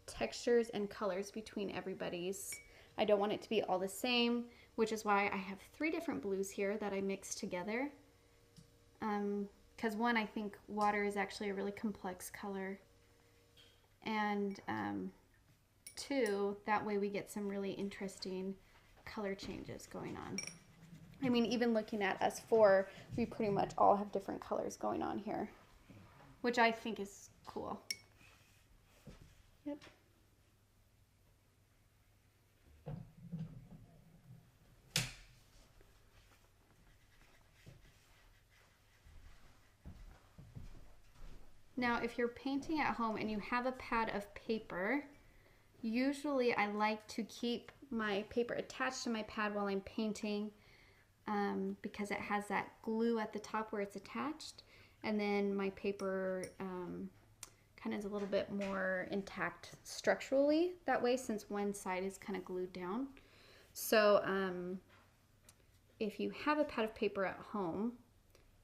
textures and colors between everybody's. I don't want it to be all the same, which is why I have 3 different blues here that I mix together. Because one, I think water is actually a really complex color, and 2, that way we get some really interesting color changes going on. I mean, even looking at us 4, we pretty much all have different colors going on here, which I think is cool. Yep. Now, if you're painting at home and you have a pad of paper, usually I like to keep my paper attached to my pad while I'm painting, because it has that glue at the top where it's attached, and then my paper kind of is a little bit more intact structurally that way, since one side is kind of glued down. So if you have a pad of paper at home,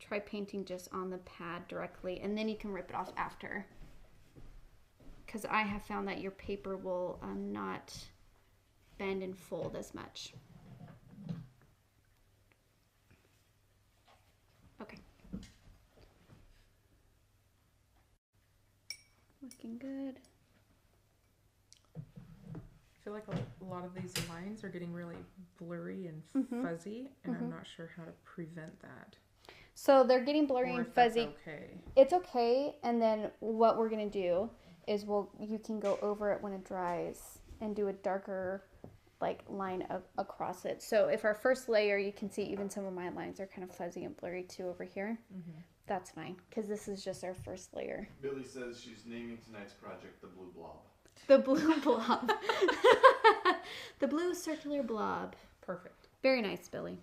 try painting just on the pad directly, and then you can rip it off after, because I have found that your paper will not bend and fold as much. Okay. Looking good. I feel like a lot of these lines are getting really blurry and fuzzy, and I'm not sure how to prevent that. So they're getting blurry Or and if that's fuzzy. okay. It's okay, and then what we're gonna do is you can go over it when it dries and do a darker like line across it. So if our first layer, you can see even some of my lines are kind of fuzzy and blurry too over here. That's fine, because this is just our first layer. Billy says she's naming tonight's project the Blue Blob. The blue blob. The blue circular blob. Perfect. Very nice, Billy.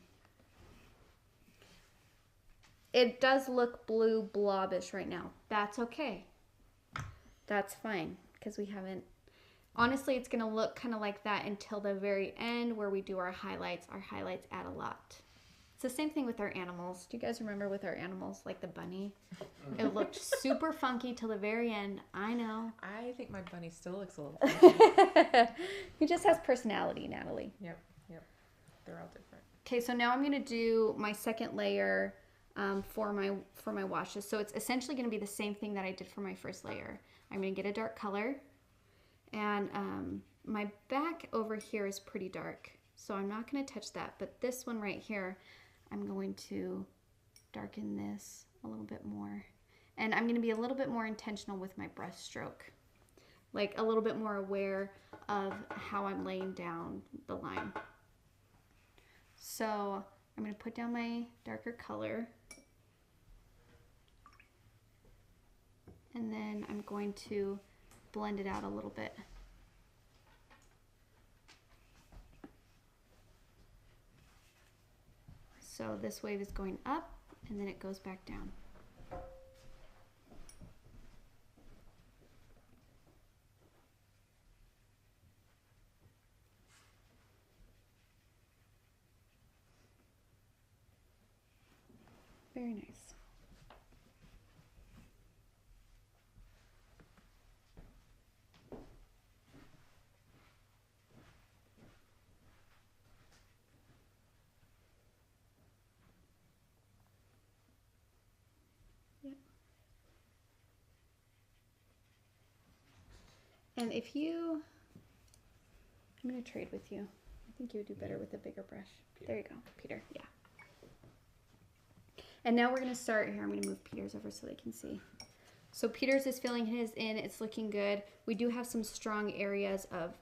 it does look blue blobbish right now. That's okay. That's fine because we haven't. Honestly, it's going to look kind of like that until the very end where we do our highlights. Our highlights add a lot. It's the same thing with our animals. Do you guys remember with our animals, like the bunny? It looked super funky till the very end. I know. I think my bunny still looks a little funky. He just has personality, Natalie. Yep. They're all different. Okay, so now I'm going to do my second layer for my washes. So it's essentially going to be the same thing that I did for my first layer. I'm going to get a dark color. And my back over here is pretty dark, so I'm not going to touch that. But this one right here, I'm going to darken this a little bit more. And I'm going to be a little bit more intentional with my brush stroke. Like a little bit more aware of how I'm laying down the line. So I'm going to put down my darker color. And then I'm going to blend it out a little bit. So this wave is going up and then it goes back down. Very nice. And if you, I'm going to trade with you. I think you would do better with a bigger brush. Peter. There you go, Peter, yeah. And now we're going to start here. I'm going to move Peter's over so they can see. So Peter's is filling his in. It's looking good. We do have some strong areas of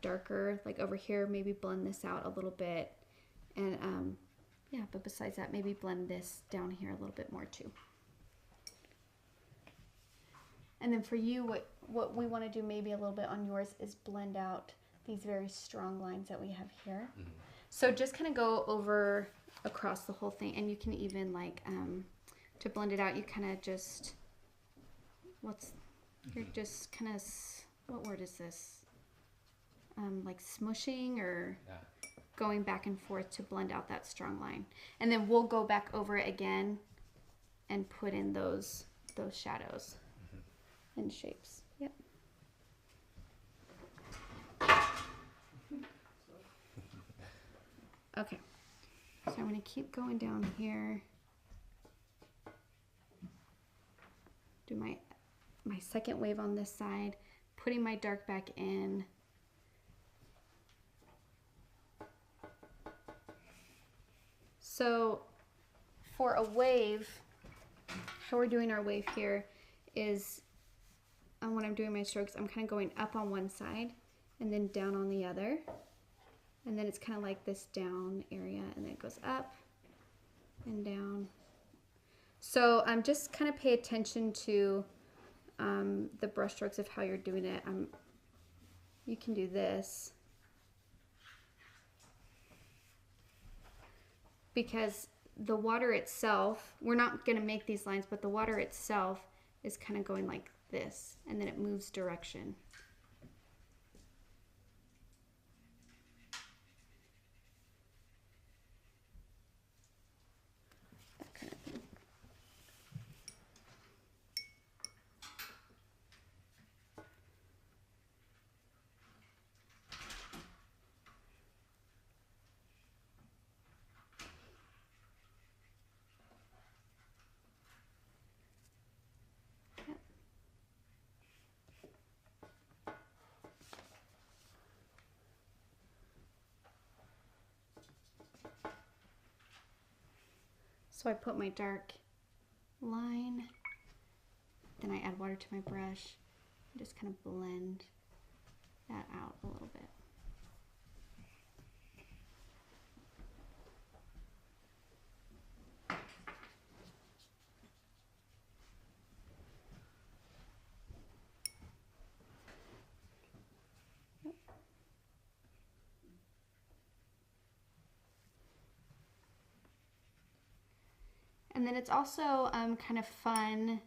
darker, like over here, maybe blend this out a little bit. And yeah, but besides that, maybe blend this down here a little bit more too. And then for you, what we want to do maybe a little bit on yours is blend out these very strong lines that we have here. Mm-hmm. So just kind of go over across the whole thing, and you can even like, to blend it out, you kind of just, you're just kind of, what word is this? Like smushing or going back and forth to blend out that strong line. And then we'll go back over it again and put in those shadows. And shapes. Yep. Okay. So I'm going to keep going down here. Do my second wave on this side, putting my dark back in. So for a wave, how we're doing our wave here is when I'm doing my strokes, I'm kind of going up on one side and then down on the other. And then it's kind of like this down area, and then it goes up and down. So just kind of pay attention to the brush strokes of how you're doing it. You can do this. Because the water itself, we're not going to make these lines, but the water itself is kind of going like this, and then it moves direction. That kind of thing. So I put my dark line, then I add water to my brush, and just kind of blend that out a little bit. And And then it's also kind of fun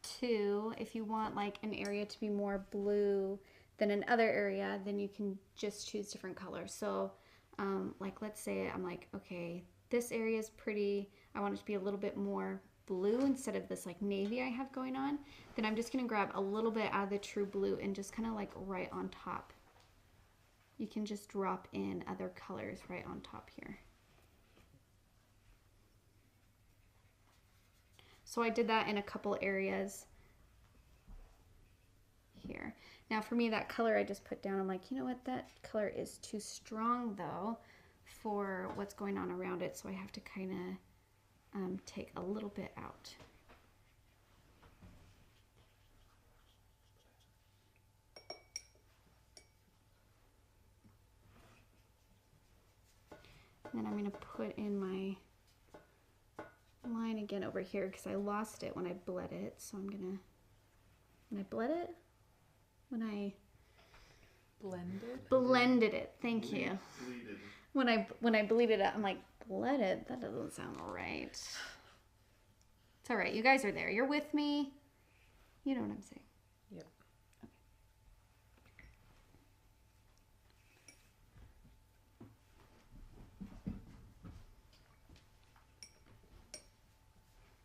too, if you want like an area to be more blue than another area, then you can just choose different colors. So like let's say I'm like, okay, this area is pretty, I want it to be a little bit more blue instead of this like navy I have going on, then I'm just gonna grab a little bit out of the true blue and just kind of like right on top. You can just drop in other colors right on top here. So I did that in a couple areas here. Now for me, that color I just put down, I'm like, you know what, that color is too strong though for what's going on around it, so I have to kind of take a little bit out. And then I'm going to put in my line again over here because I lost it when I bled it. So I'm going to, when I bled it? When I blended it. Thank you. Bleeded. When I bleeded it, I'm like, blended? That doesn't sound right. It's all right. You guys are there. You're with me. You know what I'm saying. Yep.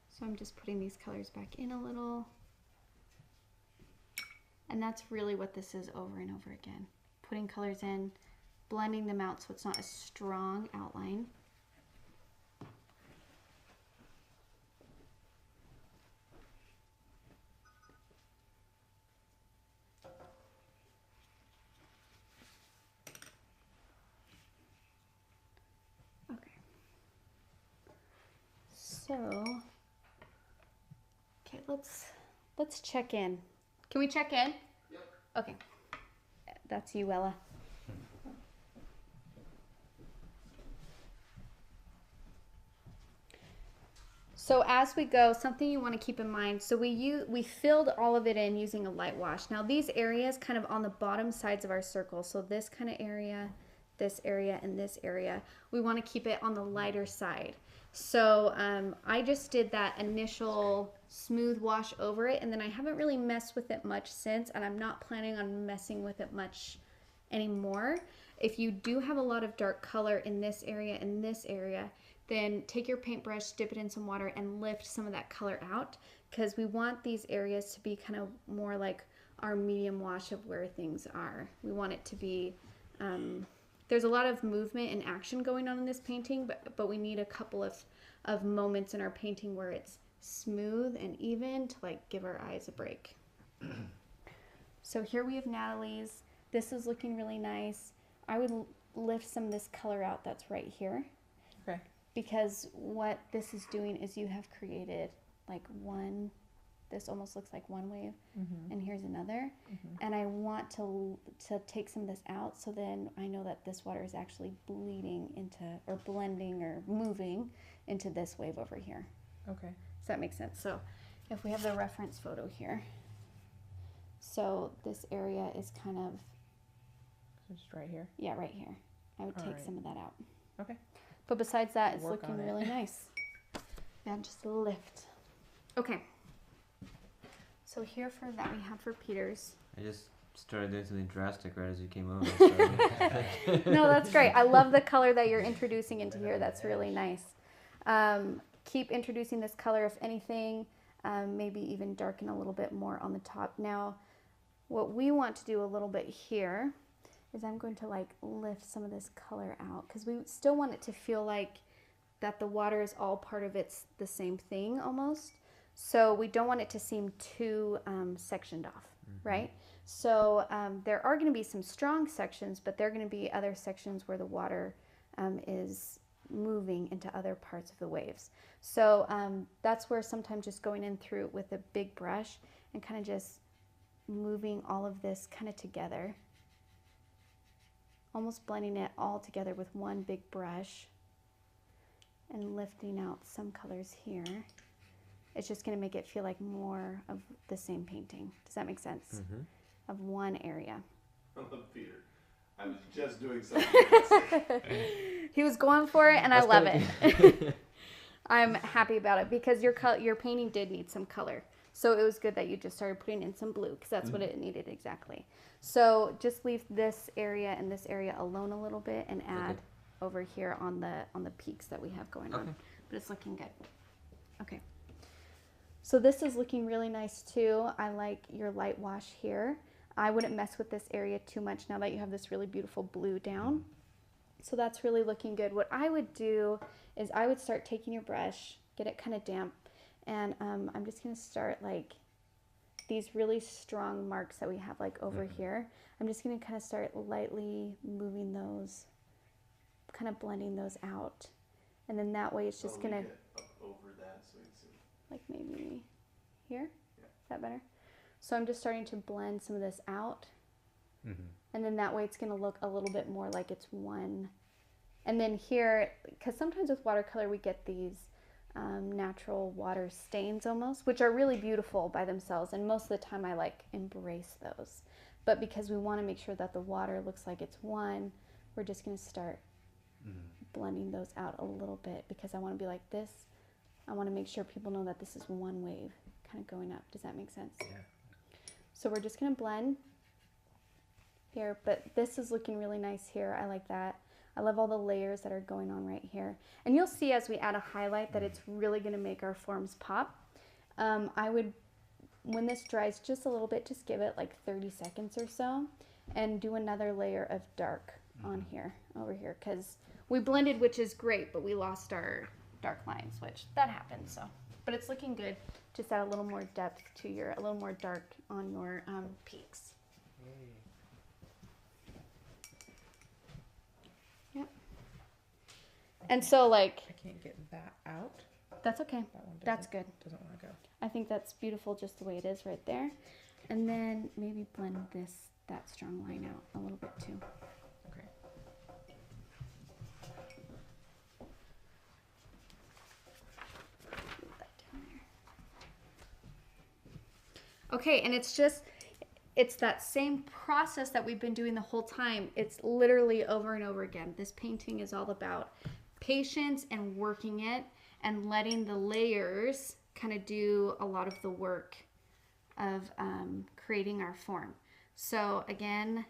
So I'm just putting these colors back in a little. And that's really what this is over and over again. Putting colors in, blending them out so it's not a strong outline. Okay. So, okay, let's check in. Can we check in? Yep. Okay. That's you, Ella. So as we go, something you want to keep in mind, so we filled all of it in using a light wash. Now these areas kind of on the bottom sides of our circle, so this kind of area, this area, and this area, we want to keep it on the lighter side. So I just did that initial smooth wash over it, and then I haven't really messed with it much since, and I'm not planning on messing with it much anymore. If you do have a lot of dark color in this area and this area, then take your paintbrush, dip it in some water, and lift some of that color out, because we want these areas to be kind of more like our medium wash of where things are. We want it to be, there's a lot of movement and action going on in this painting, but we need a couple of moments in our painting where it's smooth and even to like give our eyes a break. So here we have Natalie's. This is looking really nice. I would lift some of this color out that's right here. Okay. Because what this is doing is you have created like one, this almost looks like one wave, and here's another. And I want to take some of this out, so then I know that this water is actually bleeding into, or blending or moving into this wave over here. Okay. Does that make sense? So if we have the reference photo here, so this area is kind of, So just right here. yeah, right here. I would take Alright. some of that out. Okay. But besides that, it's Work looking on it. really nice. Yeah, just a lift. Okay. So here for that we have for Peter's. I just started doing something drastic right as you came over. So. No, that's great. I love the color that you're introducing into here. That's really nice. Keep introducing this color, if anything. Maybe even darken a little bit more on the top. Now, what we want to do a little bit here is I'm going to like lift some of this color out, because we still want it to feel like that the water is all part of it's the same thing almost. So we don't want it to seem too sectioned off, right? So there are going to be some strong sections, but there are going to be other sections where the water is moving into other parts of the waves. So that's where sometimes just going in through with a big brush and kind of just moving all of this kind of together, almost blending it all together with one big brush and lifting out some colors here. It's just going to make it feel like more of the same painting. Does that make sense? Of one area. I love Peter. I was just doing something. He was going for it, and I That's love good. it. I'm happy about it because your painting did need some color. So it was good that you just started putting in some blue because that's what it needed exactly. So just leave this area and this area alone a little bit and add over here on the peaks that we have going on. But it's looking good. Okay. So this is looking really nice too. I like your light wash here. I wouldn't mess with this area too much now that you have this really beautiful blue down. So that's really looking good. What I would do is I would start taking your brush, get it kind of damp, and I'm just going to start like these really strong marks that we have like over here. I'm just going to kind of start lightly moving those, kind of blending those out. And then that way it's just going to... over that so we can see. Like maybe here? Yeah. Is that better? So I'm just starting to blend some of this out. And then that way it's going to look a little bit more like it's one. And then here, because sometimes with watercolor we get these natural water stains almost, which are really beautiful by themselves. And most of the time I like embrace those. But because we want to make sure that the water looks like it's one, we're just going to start blending those out a little bit because I want to be like this. I want to make sure people know that this is one wave kind of going up. Does that make sense? Yeah. So we're just going to blend here, but this is looking really nice here. I like that. I love all the layers that are going on right here. And you'll see as we add a highlight that it's really going to make our forms pop. I would, when this dries just a little bit, just give it like 30 seconds or so and do another layer of dark on here, over here, because we blended, which is great, but we lost our dark lines, which that happens. So, but it's looking good. Just add a little more depth to your, a little more dark on your peaks. Yep. And so like, I can't get that out. that's okay. That one That's good. doesn't want to go. I think that's beautiful just the way it is right there. And then maybe blend that strong line out a little bit too. Okay. Move that down there. Okay, and it's that same process that we've been doing the whole time. It's literally over and over again. This painting is all about patience and working it and letting the layers kind of do a lot of the work of creating our form. So again,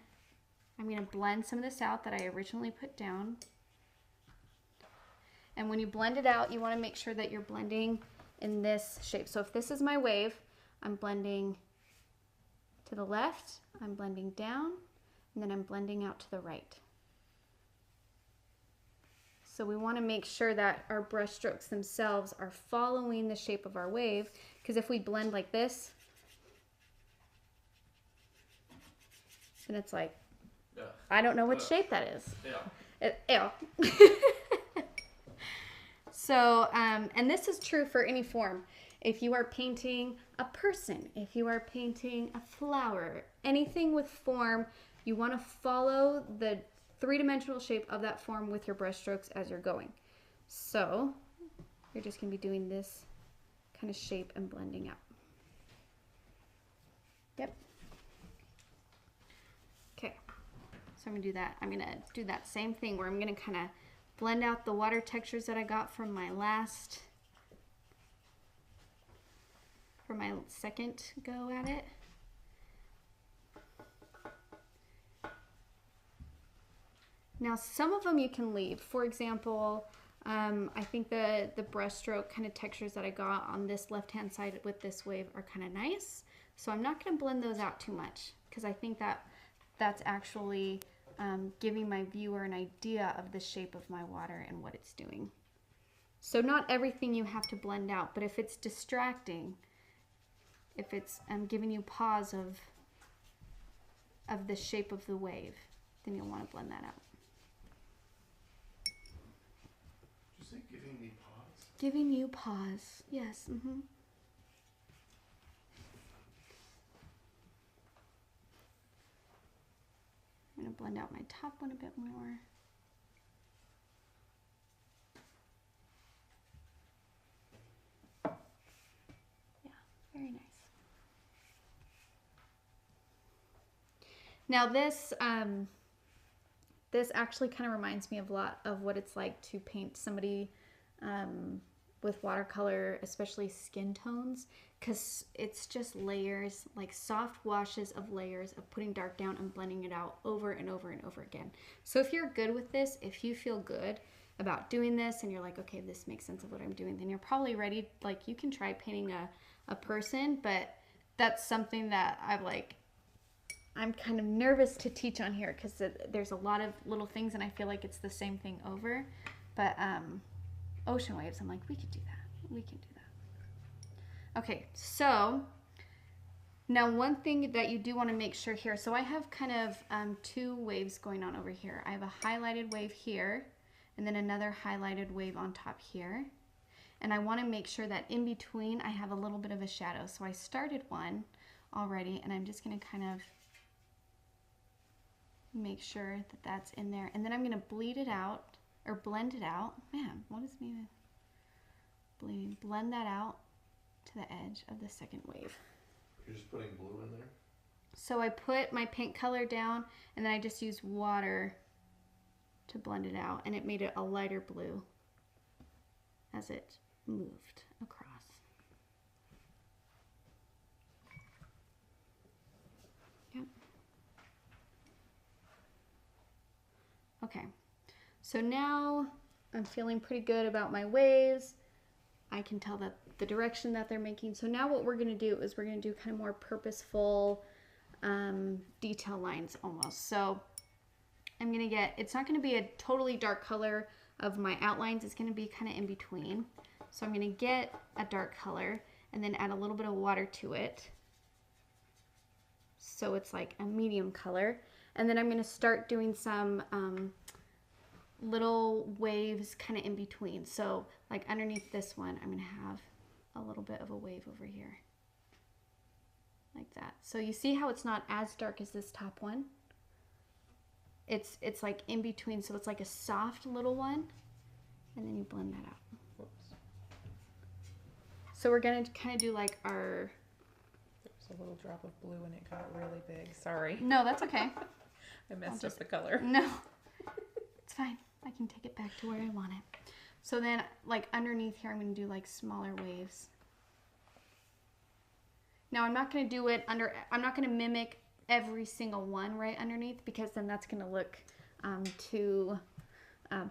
I'm going to blend some of this out that I originally put down. And when you blend it out, you want to make sure that you're blending in this shape. So if this is my wave, I'm blending to the left, I'm blending down, and then I'm blending out to the right. So we want to make sure that our brush strokes themselves are following the shape of our wave, because if we blend like this, then it's like, I don't know what shape that is. Ew. So, and this is true for any form. If you are painting a person, if you are painting a flower, anything with form, you want to follow the three-dimensional shape of that form with your brush strokes as you're going. So you're just going to be doing this kind of shape and blending out. Yep. Okay, so I'm going to do that. I'm going to do that same thing where I'm going to kind of blend out the water textures that I got from my second go at it. Now some of them you can leave. For example, I think the brush stroke kind of textures that I got on this left hand side with this wave are kind of nice. So I'm not going to blend those out too much because I think that that's actually giving my viewer an idea of the shape of my water and what it's doing. So not everything you have to blend out, but if it's distracting, if it's giving you pause of the shape of the wave, then you'll want to blend that out. Did you say giving me pause? Giving you pause, yes. Mm-hmm. I'm going to blend out my top one a bit more. Yeah, very nice. Now this actually kind of reminds me of a lot of what it's like to paint somebody with watercolor, especially skin tones, because it's just layers, like soft washes of layers of putting dark down and blending it out over and over and over again. So if you're good with this, if you feel good about doing this and you're like, okay, this makes sense of what I'm doing, then you're probably ready. Like, you can try painting a person, but that's something that I'm kind of nervous to teach on here because there's a lot of little things and I feel like it's the same thing over. But ocean waves, I'm like, we could do that. We can do that. Okay, so now one thing that you do want to make sure here, so I have kind of two waves going on over here. I have a highlighted wave here and then another highlighted wave on top here. And I want to make sure that in between I have a little bit of a shadow. So I started one already and I'm just going to kind of make sure that that's in there. And then I'm going to bleed it out or blend it out. Man, what is me bleeding? Blend that out to the edge of the second wave. You're just putting blue in there? So I put my paint color down and then I just used water to blend it out and it made it a lighter blue as it moved across. Yep. Okay, so now I'm feeling pretty good about my waves. I can tell that the direction that they're making. So now what we're gonna do is we're gonna do kind of more purposeful detail lines almost. So I'm gonna get, it's not gonna be a totally dark color of my outlines, it's gonna be kind of in between. So I'm gonna get a dark color and then add a little bit of water to it. So it's like a medium color. And then I'm gonna start doing some little waves kind of in between. So like underneath this one, I'm gonna have a little bit of a wave over here. Like that. So you see how it's not as dark as this top one? It's like in between, so it's like a soft little one, and then you blend that out. Whoops. So we're gonna kind of do like our... There was a little drop of blue and it got really big. Sorry. No, that's okay. I messed up the color. No, it's fine. I can take it back to where I want it. So then like underneath here, I'm gonna do like smaller waves. Now I'm not gonna do it under, I'm not gonna mimic every single one right underneath because then that's gonna look too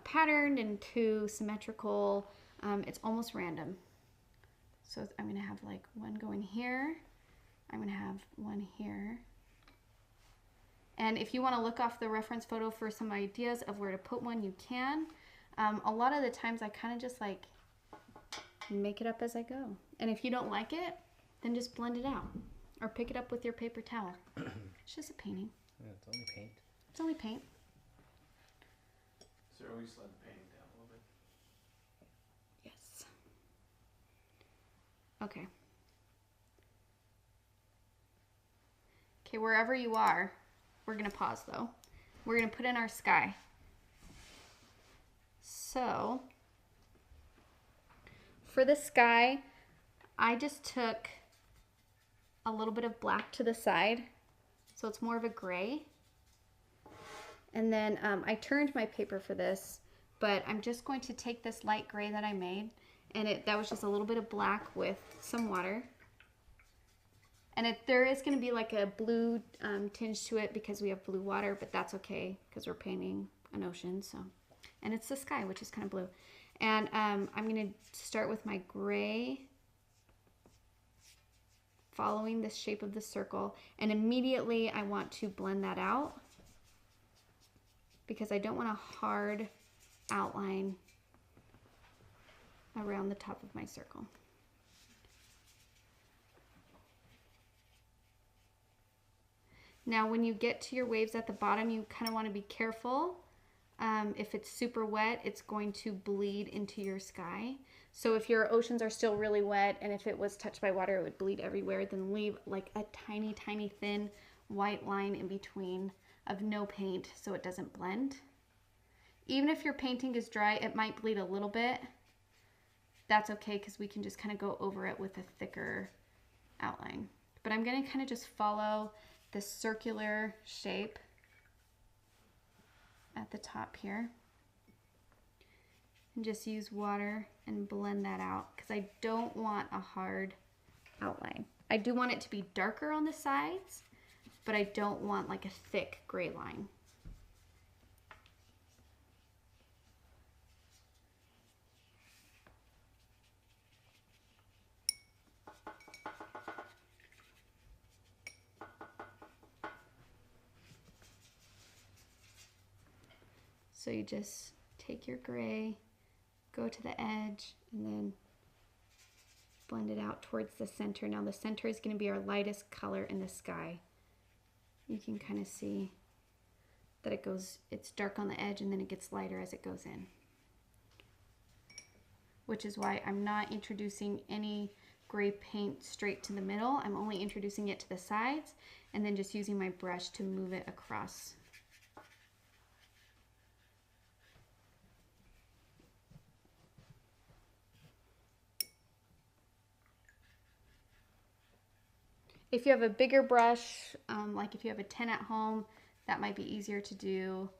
patterned and too symmetrical. It's almost random. So I'm gonna have like one going here. I'm gonna have one here. And if you wanna look off the reference photo for some ideas of where to put one, you can. A lot of the times I kind of just like make it up as I go. And if you don't like it, then just blend it out. Or pick it up with your paper towel. It's just a painting. Yeah, it's only paint. It's only paint. Sarah, will you slide the painting down a little bit? Yes. Okay. Okay, wherever you are, we're gonna pause though. We're gonna put in our sky. So, for the sky, I just took a little bit of black to the side, so it's more of a gray. And then I turned my paper for this, but I'm just going to take this light gray that I made, and that was just a little bit of black with some water. And there is going to be like a blue tinge to it because we have blue water, but that's okay because we're painting an ocean. So, and it's the sky, which is kind of blue. And I'm going to start with my gray, following the shape of the circle, and immediately I want to blend that out because I don't want a hard outline around the top of my circle. Now when you get to your waves at the bottom, you kind of want to be careful. If it's super wet, it's going to bleed into your sky. So if your oceans are still really wet and if it was touched by water, it would bleed everywhere. Then leave like a tiny, tiny thin white line in between of no paint so it doesn't blend. Even if your painting is dry, it might bleed a little bit. That's okay because we can just kind of go over it with a thicker outline. But I'm going to kind of just follow this circular shape at the top here. and just use water and blend that out because I don't want a hard outline. I do want it to be darker on the sides, but I don't want like a thick gray line. So you just take your gray, go to the edge, and then blend it out towards the center. Now the center is going to be our lightest color in the sky. You can kind of see that it's dark on the edge and then it gets lighter as it goes in. Which is why I'm not introducing any gray paint straight to the middle. I'm only introducing it to the sides and then just using my brush to move it across. If you have a bigger brush, like if you have a 10 at home, that might be easier to do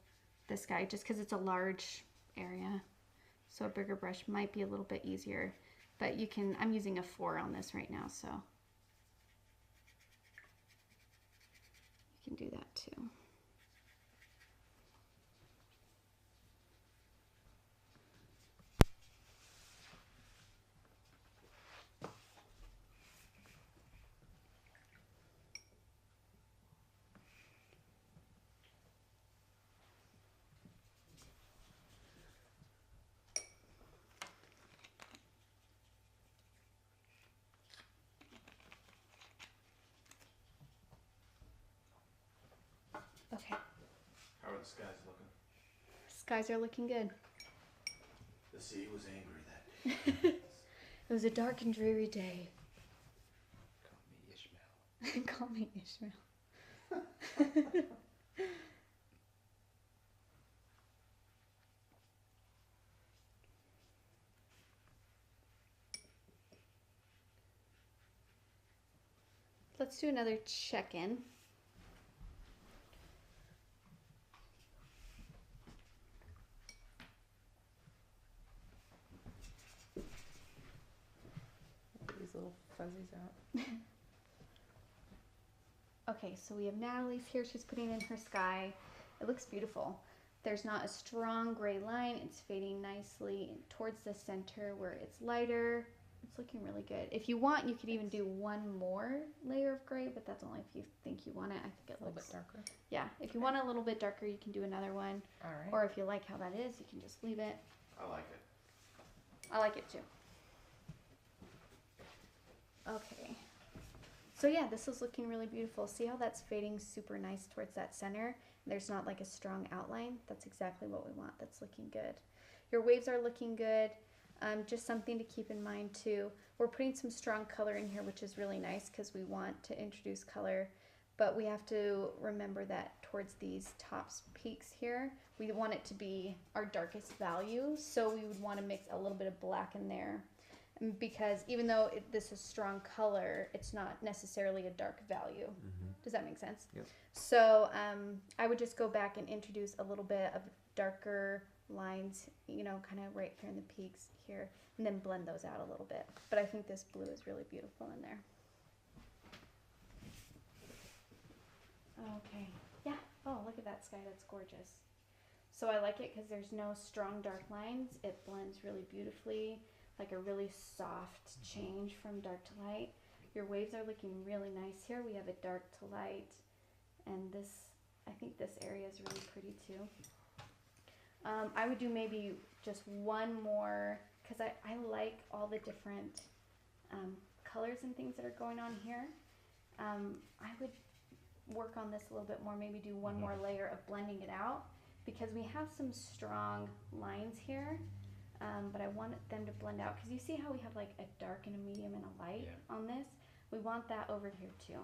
this guy just because it's a large area. So a bigger brush might be a little bit easier, but you can, I'm using a 4 on this right now, so you can do that too. Okay. How are the skies looking? Skies are looking good. The sea was angry that day. It was a dark and dreary day. Call me Ishmael. Call me Ishmael. Let's do another check-in. These little fuzzies out. Okay, so we have Natalie's here. She's putting in her sky. It looks beautiful. There's not a strong gray line. It's fading nicely towards the center where it's lighter. It's looking really good. If you want, you could even do one more layer of gray, but that's only if you think you want it. I think it A little looks bit darker. Yeah, if you want it a little bit darker, you can do another one. All right. Or if you like how that is, you can just leave it. I like it. I like it too. Okay. So yeah, this is looking really beautiful. See how that's fading super nice towards that center? There's not like a strong outline. That's exactly what we want. That's looking good. Your waves are looking good. Just something to keep in mind too. We're putting some strong color in here, which is really nice because we want to introduce color. But we have to remember that towards these tops peaks here, we want it to be our darkest value. So we would want to mix a little bit of black in there. Because even though this is strong color, it's not necessarily a dark value. Mm-hmm. Does that make sense? Yep. So I would just go back and introduce a little bit of darker lines, you know, kind of right here in the peaks here, and then blend those out a little bit. But I think this blue is really beautiful in there. Okay. Yeah. Oh, look at that sky. That's gorgeous. So I like it because there's no strong dark lines. It blends really beautifully. Like a really soft change from dark to light. Your waves are looking really nice here. We have a dark to light, and this, I think this area is really pretty too. I would do maybe just one more, because I like all the different colors and things that are going on here. I would work on this a little bit more, maybe do one more layer of blending it out, because we have some strong lines here. But I want them to blend out because you see how we have like a dark and a medium and a light on this? We want that over here too.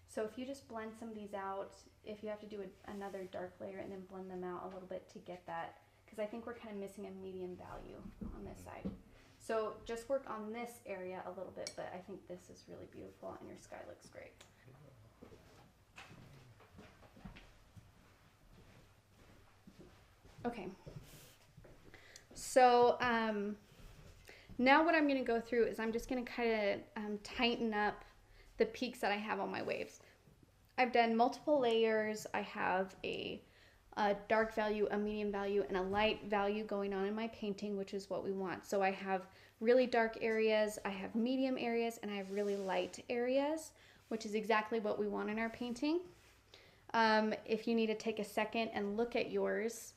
So if you just blend some of these out, if you have to do another dark layer and then blend them out a little bit to get that, because I think we're kind of missing a medium value on this side. So just work on this area a little bit, but I think this is really beautiful and your sky looks great. Okay. So now what I'm going to go through is I'm just going to kind of tighten up the peaks that I have on my waves. I've done multiple layers. I have a dark value, a medium value, and a light value going on in my painting, which is what we want. So I have really dark areas, I have medium areas, and I have really light areas, which is exactly what we want in our painting. If you need to take a second and look at yours,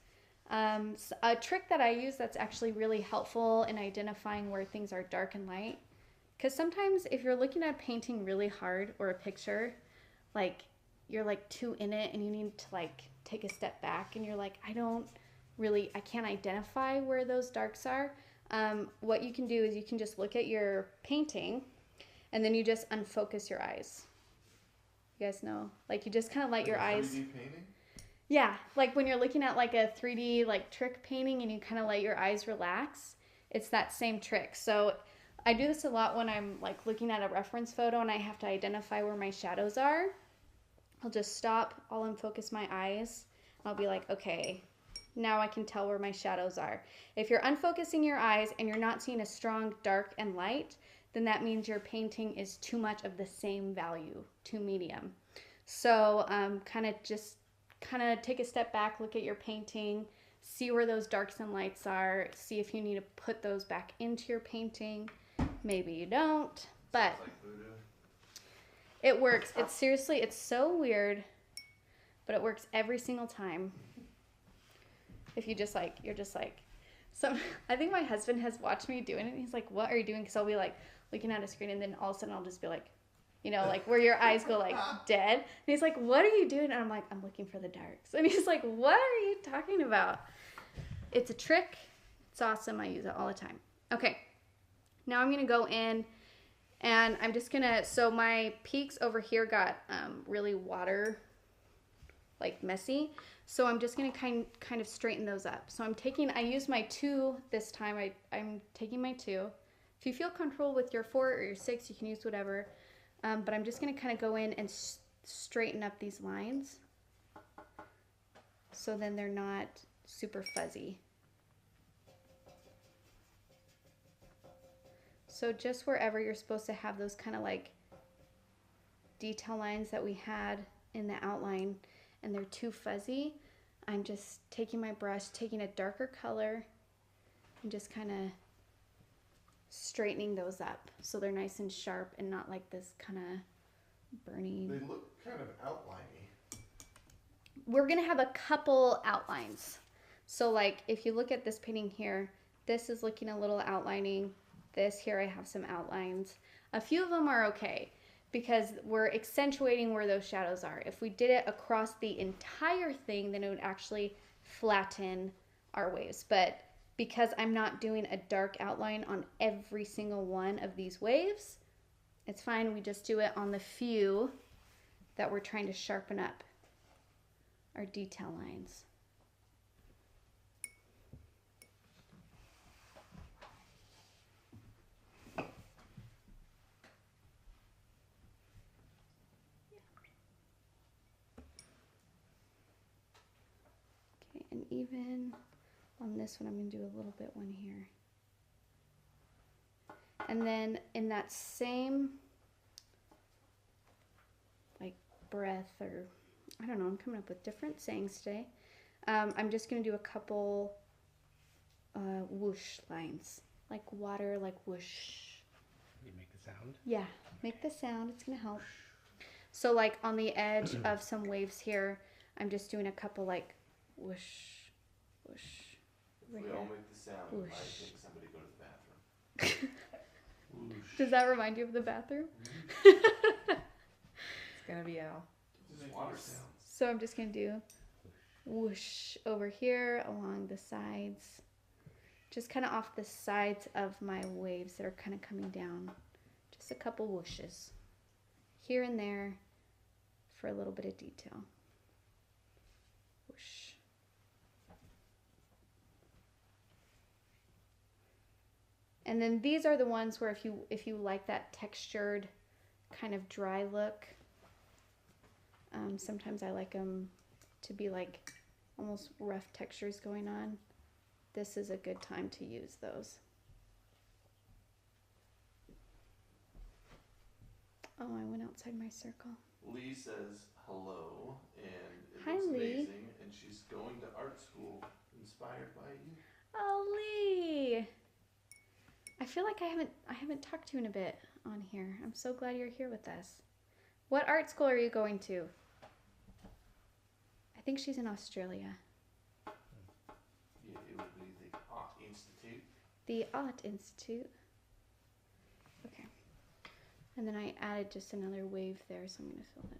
a trick that I use that's actually really helpful in identifying where things are dark and light, because sometimes if you're looking at a painting really hard or a picture, like you're like too in it and you need to like take a step back and you're like, I can't identify where those darks are. What you can do is you can just look at your painting and then you just unfocus your eyes. You guys know, like you just kind of let your eyes. 3D painting? Yeah, like when you're looking at like a 3D like trick painting and you kind of let your eyes relax, it's that same trick. So I do this a lot when I'm like looking at a reference photo and I have to identify where my shadows are. I'll just stop, I'll unfocus my eyes, I'll be like, okay, now I can tell where my shadows are. If you're unfocusing your eyes and you're not seeing a strong dark and light, then that means your painting is too much of the same value, too medium. So kind of take a step back, look at your painting, see where those darks and lights are, see if you need to put those back into your painting. Maybe you don't, but it works. It's seriously, it's so weird, but it works every single time. If you just like, you're just like, I think my husband has watched me doing it and he's like, what are you doing? Because I'll be like looking at a screen and then all of a sudden I'll just be like, you know, like where your eyes go like dead. And he's like, what are you doing? And I'm like, I'm looking for the darks. And he's like, what are you talking about? It's a trick. It's awesome. I use it all the time. Okay. Now I'm going to go in and I'm just going to, so my peaks over here got really water, like messy. So I'm just going to kind of straighten those up. So I use my 2 this time. I'm taking my 2. If you feel comfortable with your 4 or your 6, you can use whatever. But I'm just going to kind of go in and straighten up these lines so then they're not super fuzzy. So just wherever you're supposed to have those kind of like detail lines that we had in the outline and they're too fuzzy, I'm just taking my brush, taking a darker color and just kind of straightening those up so they're nice and sharp and not like this kind of burning. They look kind of outliney. We're gonna have a couple outlines. So like if you look at this painting here, this is looking a little outlining. This here I have some outlines. A few of them are okay because we're accentuating where those shadows are. If we did it across the entire thing, then it would actually flatten our waves. But because I'm not doing a dark outline on every single one of these waves, it's fine. We just do it on the few that we're trying to sharpen up our detail lines. Okay, and even on this one, I'm going to do a little bit one here. And then in that same like breath, or I don't know, I'm coming up with different sayings today. I'm just going to do a couple whoosh lines, like water, like whoosh. You make the sound? Yeah, make the sound. It's going to help. So like on the edge of some waves here, I'm just doing a couple like whoosh, whoosh. If we all make the sound, I think somebody go to the bathroom. Does that remind you of the bathroom? It's gonna be Al. Just water sounds. So I'm just going to do whoosh over here along the sides. Just kind of off the sides of my waves that are kind of coming down. Just a couple whooshes. Here and there for a little bit of detail. Whoosh. And then these are the ones where if you like that textured kind of dry look, sometimes I like them to be like almost rough textures going on. this is a good time to use those. Oh, I went outside my circle. Lee says hello, and it Hi, looks Lee. amazing, and she's going to art school inspired by you. Oh, Lee. I feel like I haven't talked to you in a bit on here. I'm so glad you're here with us. What art school are you going to? I think she's in Australia. Yeah, it would be the Art Institute. The Art Institute. Okay. And then I added just another wave there, so I'm going to fill that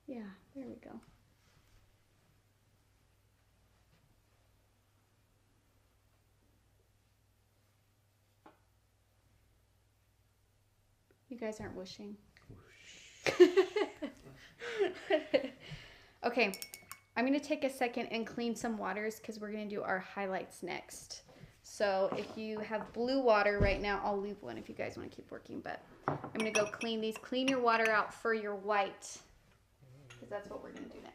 in. Yeah, there we go. You guys aren't wishing. Okay, I'm going to take a second and clean some waters because we're going to do our highlights next. So if you have blue water right now, I'll leave one if you guys want to keep working, but I'm going to go clean these. Clean your water out for your white because that's what we're going to do next.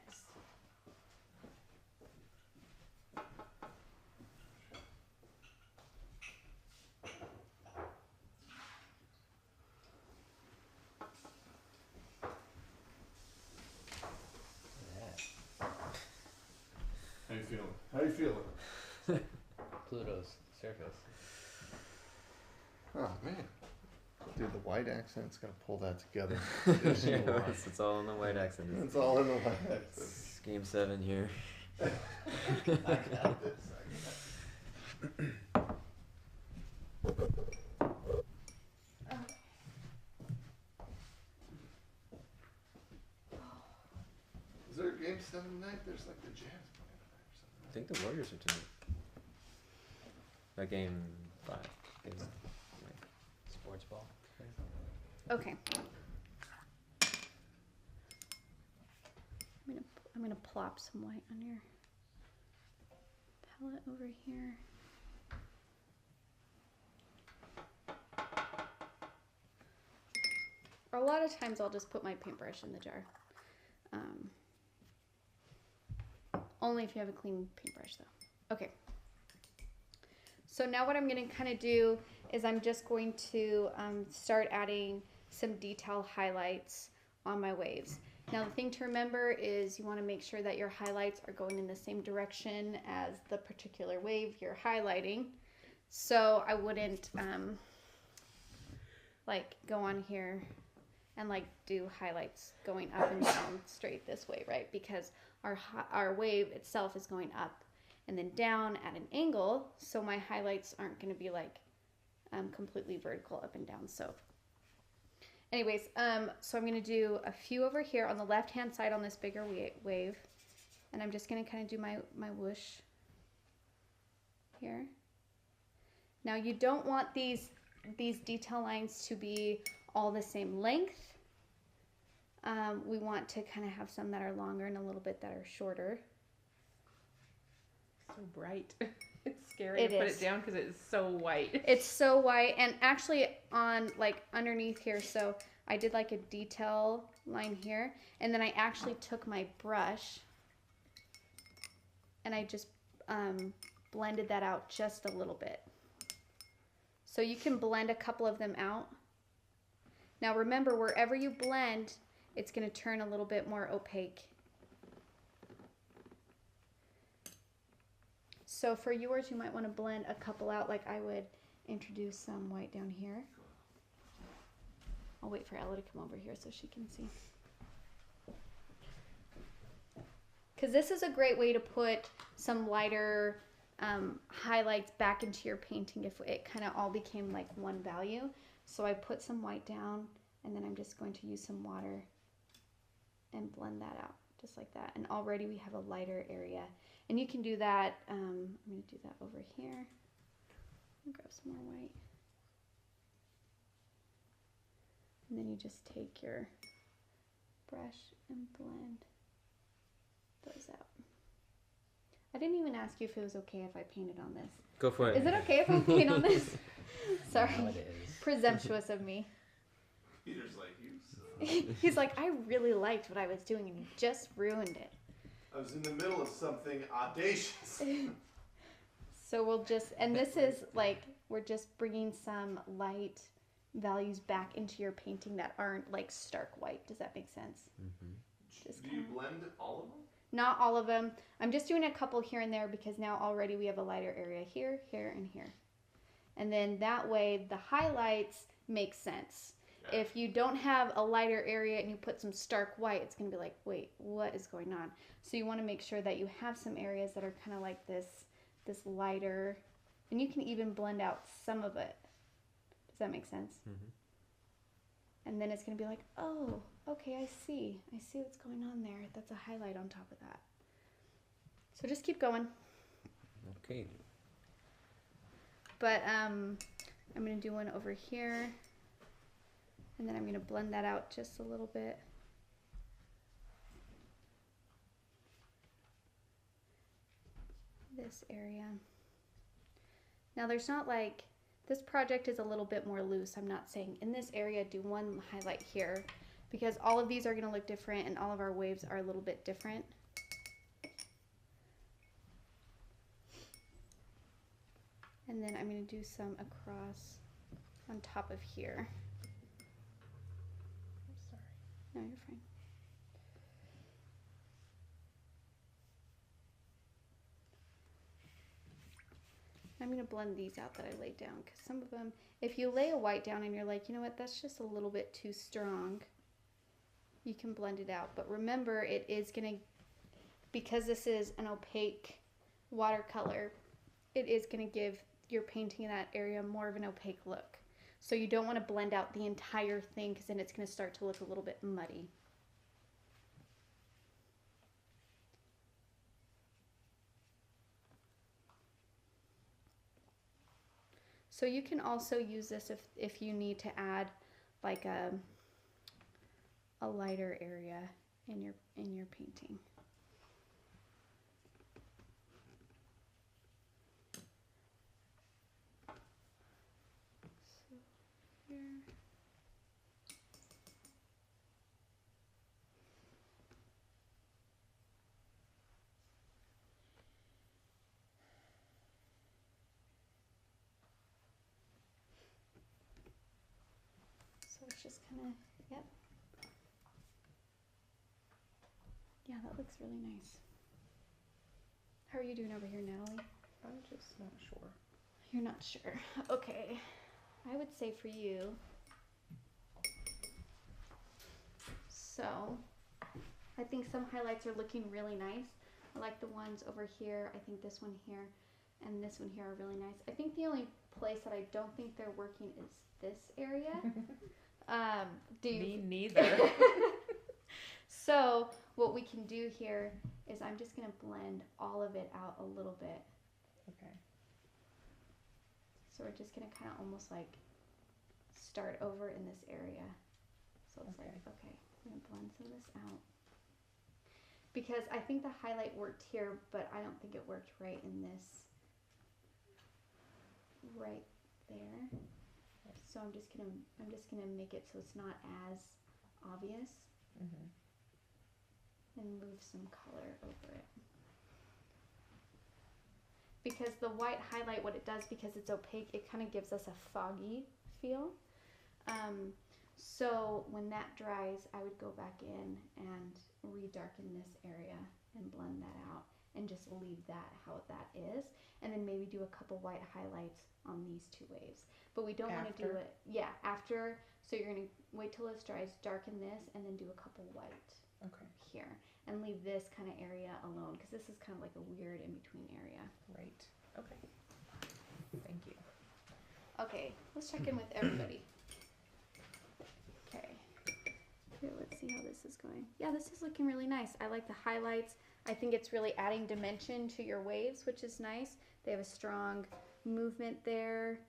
How you feeling? How you feeling? Pluto's surface. Oh man, dude, the white accent's gonna pull that together. It's all in the white accent. It's all in the white accent. It's game 7 here. I got this. Is there a game 7 tonight? There's like the Jazz playing tonight or something. I think the Warriors are tonight. That game 5. Game Sports ball. Okay. I'm gonna plop some white on your palette over here. Or a lot of times I'll just put my paintbrush in the jar. Only if you have a clean paintbrush though. Okay. So now what I'm going to kind of do is I'm just going to start adding some detail highlights on my waves. Now the thing to remember is you want to make sure that your highlights are going in the same direction as the particular wave you're highlighting. So I wouldn't like go on here and like do highlights going up and down straight this way, right? Because our wave itself is going up and then down at an angle, so my highlights aren't going to be like completely vertical up and down. So anyways, so I'm going to do a few over here on the left hand side on this bigger wave, and I'm just going to kind of do my whoosh here. Now you don't want these detail lines to be all the same length. We want to kind of have some that are longer and a little bit that are shorter. So bright. It's scary to put it down because it's so white. It's so white, and actually on like underneath here, so I did like a detail line here, and then I actually took my brush and I just blended that out just a little bit. So you can blend a couple of them out. Now remember, wherever you blend, it's going to turn a little bit more opaque. So for yours, you might want to blend a couple out, like I would introduce some white down here. I'll wait for Ella to come over here so she can see. Because this is a great way to put some lighter highlights back into your painting if it kind of all became like one value. So I put some white down, and then I'm just going to use some water and blend that out just like that. And already we have a lighter area. And you can do that, I'm going to do that over here. I'll grab some more white. And then you just take your brush and blend those out. I didn't even ask you if it was okay if I painted on this. Go for it. Is it okay if I paint on this? Sorry. Now it is. Presumptuous of me. Peter's like, you He's like, I really liked what I was doing and you just ruined it. I was in the middle of something audacious. So we'll just, and this is like, we're just bringing some light values back into your painting that aren't like stark white. Does that make sense? Do you blend all of them? Not all of them. I'm just doing a couple here and there because now already we have a lighter area here, here, and here. And then that way the highlights make sense. Yeah. If you don't have a lighter area and you put some stark white, it's going to be like, wait, what is going on? So you want to make sure that you have some areas that are kind of like this lighter, and you can even blend out some of it. Does that make sense? And then it's going to be like, oh, okay, I see what's going on there. That's a highlight on top of that. So just keep going. Okay. But I'm going to do one over here, and then I'm going to blend that out just a little bit. This area. Now there's not like, this project is a little bit more loose. I'm not saying in this area do one highlight here, because all of these are going to look different and all of our waves are a little bit different. And then I'm going to do some across on top of here. I'm sorry. No, you're fine. I'm going to blend these out that I laid down, because some of them, if you lay a white down and you're like, you know what, that's just a little bit too strong, you can blend it out. But remember, it is going to, because this is an opaque watercolor, it is going to give your painting in that area more of an opaque look. So you don't want to blend out the entire thing, because then it's going to start to look a little bit muddy. So you can also use this if you need to add like a lighter area in your painting. So here. So it's just kind of, yep. Yeah, that looks really nice. How are you doing over here, Natalie? I'm just not sure. You're not sure. Okay. I would say for you, so I think some highlights are looking really nice. I like the ones over here. I think this one here and this one here are really nice. I think the only place that I don't think they're working is this area. Me neither. So what we can do here is I'm just going to blend all of it out a little bit. Okay. So we're just going to kind of almost like start over in this area. So it's like, okay, we're going to blend some of this out. Because I think the highlight worked here, but I don't think it worked right in this, right there. So I'm just gonna make it so it's not as obvious, and move some color over it. Because the white highlight, what it does, because it's opaque, it kind of gives us a foggy feel. So when that dries, I would go back in and redarken this area and blend that out and just leave that how that is, and then maybe do a couple white highlights on these two waves. But we don't want to do it, yeah, after. So you're going to wait till it dries, darken this, and then do a couple white here, and leave this kind of area alone, because this is kind of like a weird in-between area. Right. Okay. Thank you. Okay, let's check in with everybody. Okay. Here, let's see how this is going. Yeah, this is looking really nice. I like the highlights. I think it's really adding dimension to your waves, which is nice. They have a strong movement there.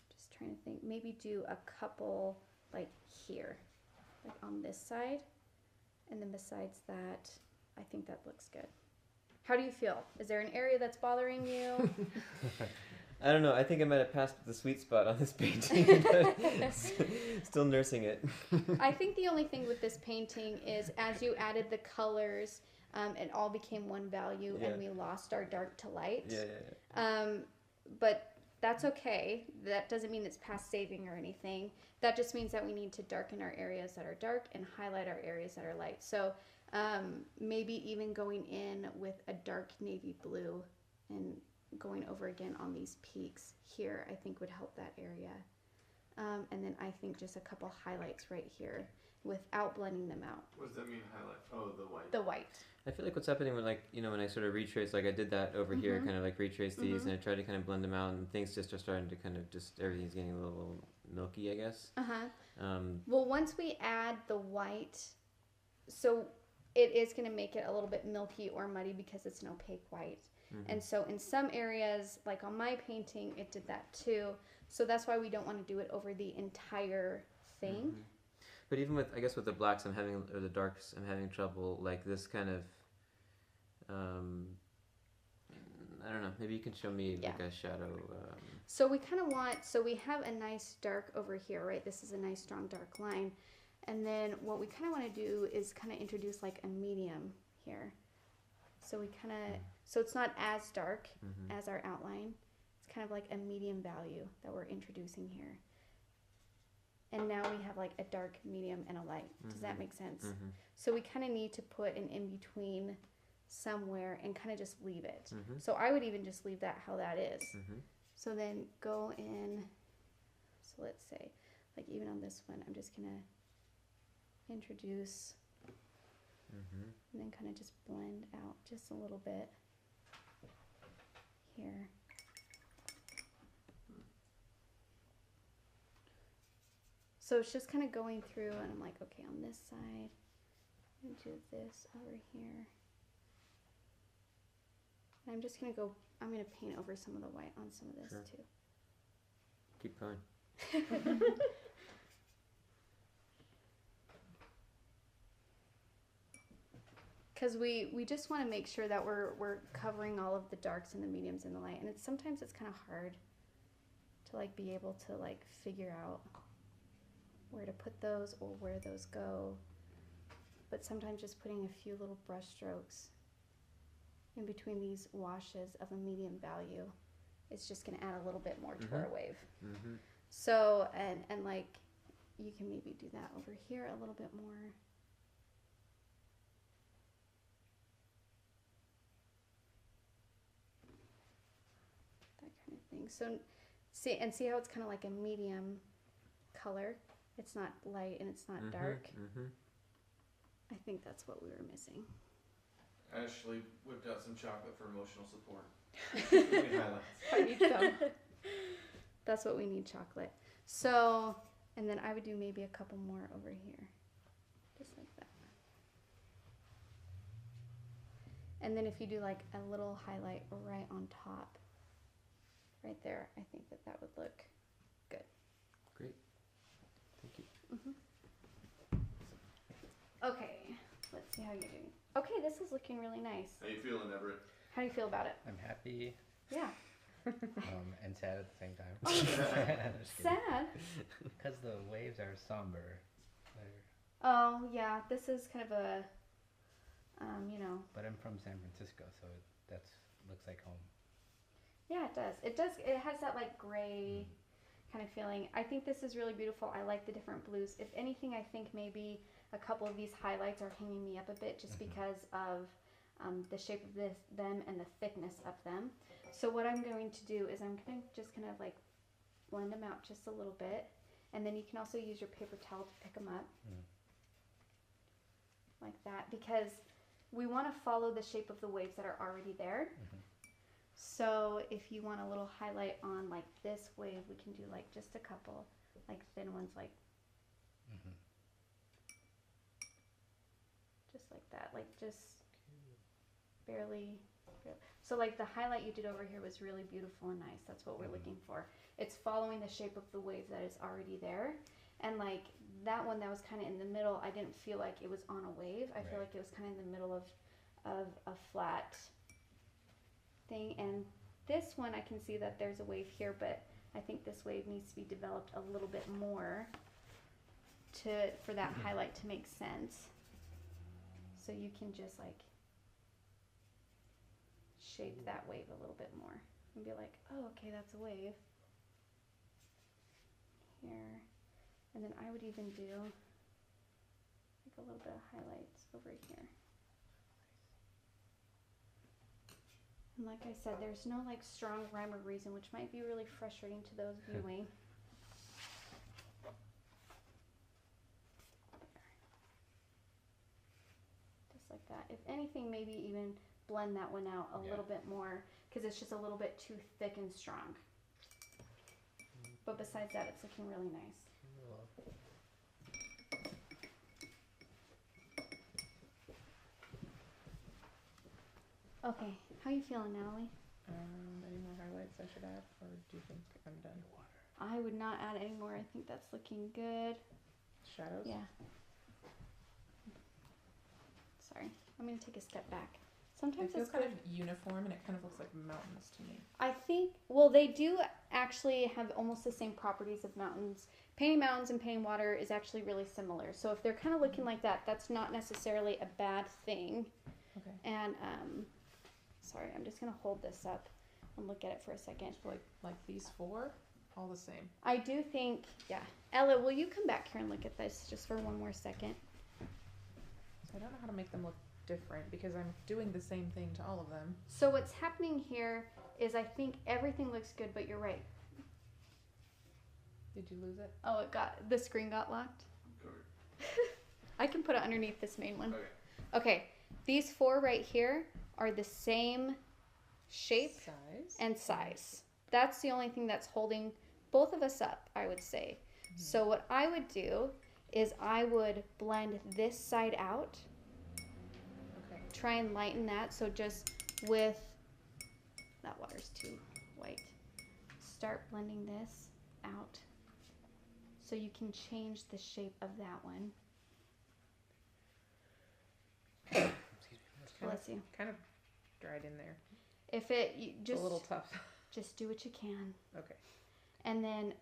Just trying to think. Maybe do a couple like here, like on this side. And then besides that, I think that looks good. How do you feel? Is there an area that's bothering you? I don't know. I think I might have passed the sweet spot on this painting, but still nursing it. I think the only thing with this painting is as you added the colors, it all became one value, Yeah. and we lost our dark to light. Yeah. But that's okay. That doesn't mean it's past saving or anything. That just means that we need to darken our areas that are dark and highlight our areas that are light. So maybe even going in with a dark navy blue and going over again on these peaks here, I think would help that area. And then I think just a couple highlights right here without blending them out. What does that mean, highlight? Oh, the white. The white. I feel like what's happening when, like, you know, when I sort of retrace, like I did that over here, kind of like retrace these, and I tried to kind of blend them out, and things just are starting to kind of just, everything's getting a little milky, I guess. Well, once we add the white, so it is going to make it a little bit milky or muddy because it's an opaque white. And so in some areas, like on my painting, it did that too. So that's why we don't want to do it over the entire thing. But even with, I guess with the blacks, or the darks, I'm having trouble, like this kind of, I don't know, maybe you can show me like a shadow. So we kind of want, so we have a nice dark over here, right? This is a nice strong dark line. And then what we kind of want to do is kind of introduce like a medium here. So we kind of, so it's not as dark as our outline. It's kind of like a medium value that we're introducing here. And now we have like a dark, medium, and a light. Does that make sense? So we kind of need to put an in-between somewhere and kind of just leave it. So I would even just leave that how that is. So then go in, so let's say, like even on this one, I'm just going to introduce and then kind of just blend out just a little bit here. So it's just kind of going through, and I'm like, okay, on this side, I'm going to do this over here. And I'm just going to go, I'm going to paint over some of the white on some of this too. Keep going. Because we just want to make sure that we're covering all of the darks and the mediums and the light. And sometimes it's kind of hard to like be able to like figure out where to put those or where those go. But sometimes just putting a few little brush strokes in between these washes of a medium value is just going to add a little bit more to our wave. So, and like, you can maybe do that over here a little bit more. That kind of thing. So, see how it's kind of like a medium color. It's not light and it's not dark. I think that's what we were missing. Ashley whipped out some chocolate for emotional support. I need some. That's what we need, chocolate. So, and then I would do maybe a couple more over here. Just like that. And then if you do like a little highlight right on top, right there, I think that that would look good. Great. Thank you. Okay, let's see how you're doing. Okay, this is looking really nice. How you feeling, Everett? How do you feel about it? I'm happy Yeah. and sad at the same time. Sad? Because the waves are somber. Oh, yeah, this is kind of a, you know. But I'm from San Francisco, so that's looks like home. Yeah, it does. It does. It has that like gray kind of feeling. I think this is really beautiful. I like the different blues. If anything, I think maybe a couple of these highlights are hanging me up a bit just because of the shape of them and the thickness of them. So what I'm going to do is I'm going to just kind of like blend them out just a little bit. And then you can also use your paper towel to pick them up. Like that, because we want to follow the shape of the waves that are already there. So if you want a little highlight on like this wave, we can do like just a couple like thin ones, like just like that, like just barely. So like the highlight you did over here was really beautiful and nice. That's what we're looking for. It's following the shape of the wave that is already there. And like that one that was kind of in the middle, I didn't feel like it was on a wave. I feel like it was kind of in the middle of a flat thing. And this one I can see that there's a wave here, but I think this wave needs to be developed a little bit more for that highlight to make sense. So you can just like shape that wave a little bit more and be like, oh, okay, that's a wave. Here. And then I would even do like a little bit of highlights over here. And like I said, there's no like strong rhyme or reason, which might be really frustrating to those viewing. Just like that. If anything, maybe even blend that one out a little bit more, because it's just a little bit too thick and strong. But besides that, it's looking really nice. Okay, how you feeling, Natalie? Any more highlights I should add, or do you think I'm done? I would not add any more. I think that's looking good. Shadows? Yeah. Sorry, I'm gonna take a step back. Sometimes It feels it's kind good. of uniform, and it kind of looks like mountains to me. I think, well, they do actually have almost the same properties of mountains. Painting mountains and painting water is actually really similar. So if they're kind of looking like that, that's not necessarily a bad thing. Okay. And, sorry, I'm just going to hold this up and look at it for a second. So like these four, all the same. I do think, yeah. Ella, will you come back here and look at this just for one more second? So I don't know how to make them look different because I'm doing the same thing to all of them. So what's happening here is I think everything looks good, but you're right. Did you lose it? Oh, the screen got locked. I can put it underneath this main one. Okay, these four right here are the same shape Size. and size. That's the only thing that's holding both of us up, I would say. So what I would do is I would blend this side out. Okay. Try and lighten that. So just with, that water's too white. Start blending this out so you can change the shape of that one. Bless you. Kind of dried in there. If you It's just a little tough. just do what you can. Okay. And then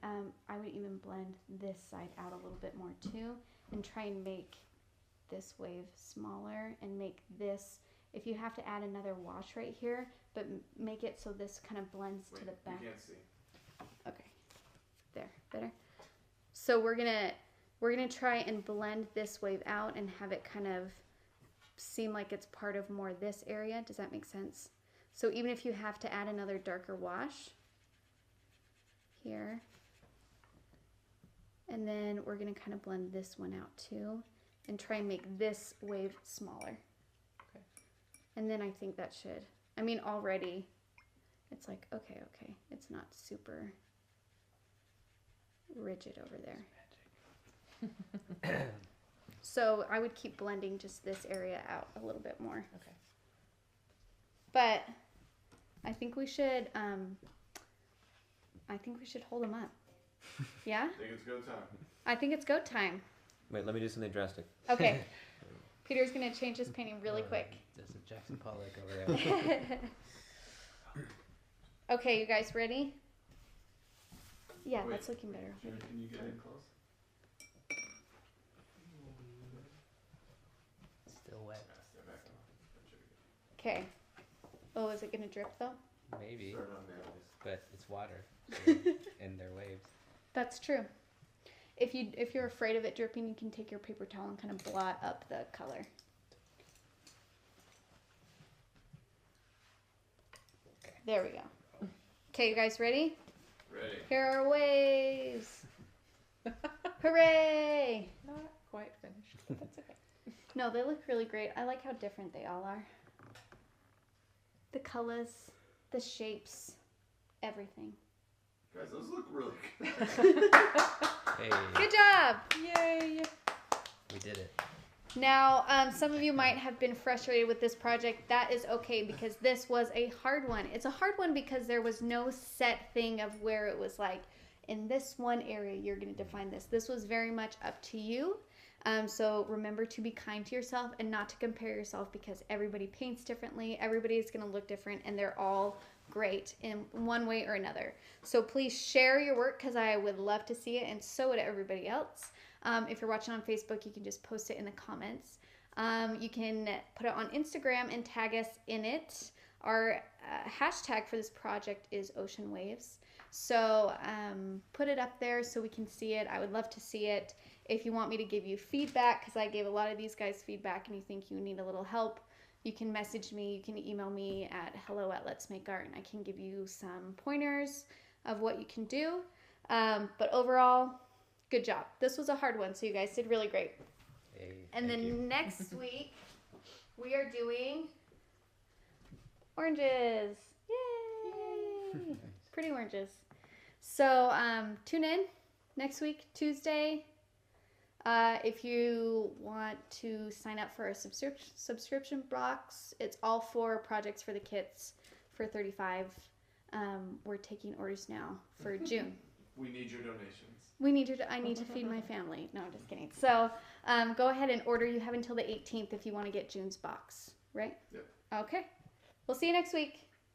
I would even blend this side out a little bit more too, and try and make this wave smaller and make this, if you have to add another wash right here, but make it so this kind of blends to the back. You can't see. Okay, there, better. So we're gonna try and blend this wave out and have it kind of seem like it's part of more this area. Does that make sense? So even if you have to add another darker wash here, and then we're gonna kind of blend this one out too and try and make this wave smaller. Okay. And then I think that should, I mean, already it's like, okay, it's not super rigid over there. So I would keep blending just this area out a little bit more. Okay. But I think we should hold them up. Yeah? I think it's go time. I think it's go time. Wait, let me do something drastic. Okay. Peter's gonna change his painting really quick. There's a Jackson Pollock over there. Okay, you guys ready? Yeah, Wait, that's looking better. Can you get in close? Still wet. Step back on. Okay. Oh, is it gonna drip though? Maybe, Start on Natalie's. but it's water. So, and they're waves. That's true. If you're afraid of it dripping, you can take your paper towel and kind of blot up the color. There we go. Okay, you guys ready? Ready. Here are waves. Hooray! Not quite finished, but that's okay. No, they look really great. I like how different they all are. The colors, the shapes, everything. Guys, those look really good. Hey, Good job! Yay! we did it. Now, some of you might have been frustrated with this project. That is okay, because this was a hard one. It's a hard one because there was no set thing of where it was like, in this one area, you're going to define this. This was very much up to you. So remember to be kind to yourself and not to compare yourself, because everybody paints differently. Everybody is going to look different, and they're all great in one way or another. So please share your work, because I would love to see it, and so would everybody else. If you're watching on Facebook, you can just post it in the comments. You can put it on Instagram and tag us in it. Our hashtag for this project is Ocean Waves. So put it up there so we can see it. I would love to see it. If you want me to give you feedback, because I gave a lot of these guys feedback and you think you need a little help, you can message me. You can email me at hello@letsmakeart, and I can give you some pointers of what you can do. But overall, good job. This was a hard one, so you guys did really great. Hey, And thank then you. next week, we are doing oranges. Yay! Pretty oranges. So tune in next week, Tuesday. If you want to sign up for a subscription box, it's all 4 projects for the kits for $35. We're taking orders now for June. We need your donations. I need to feed my family. No, I'm just kidding. So go ahead and order. You have until the 18th if you want to get June's box, right? Yep. Okay. We'll see you next week.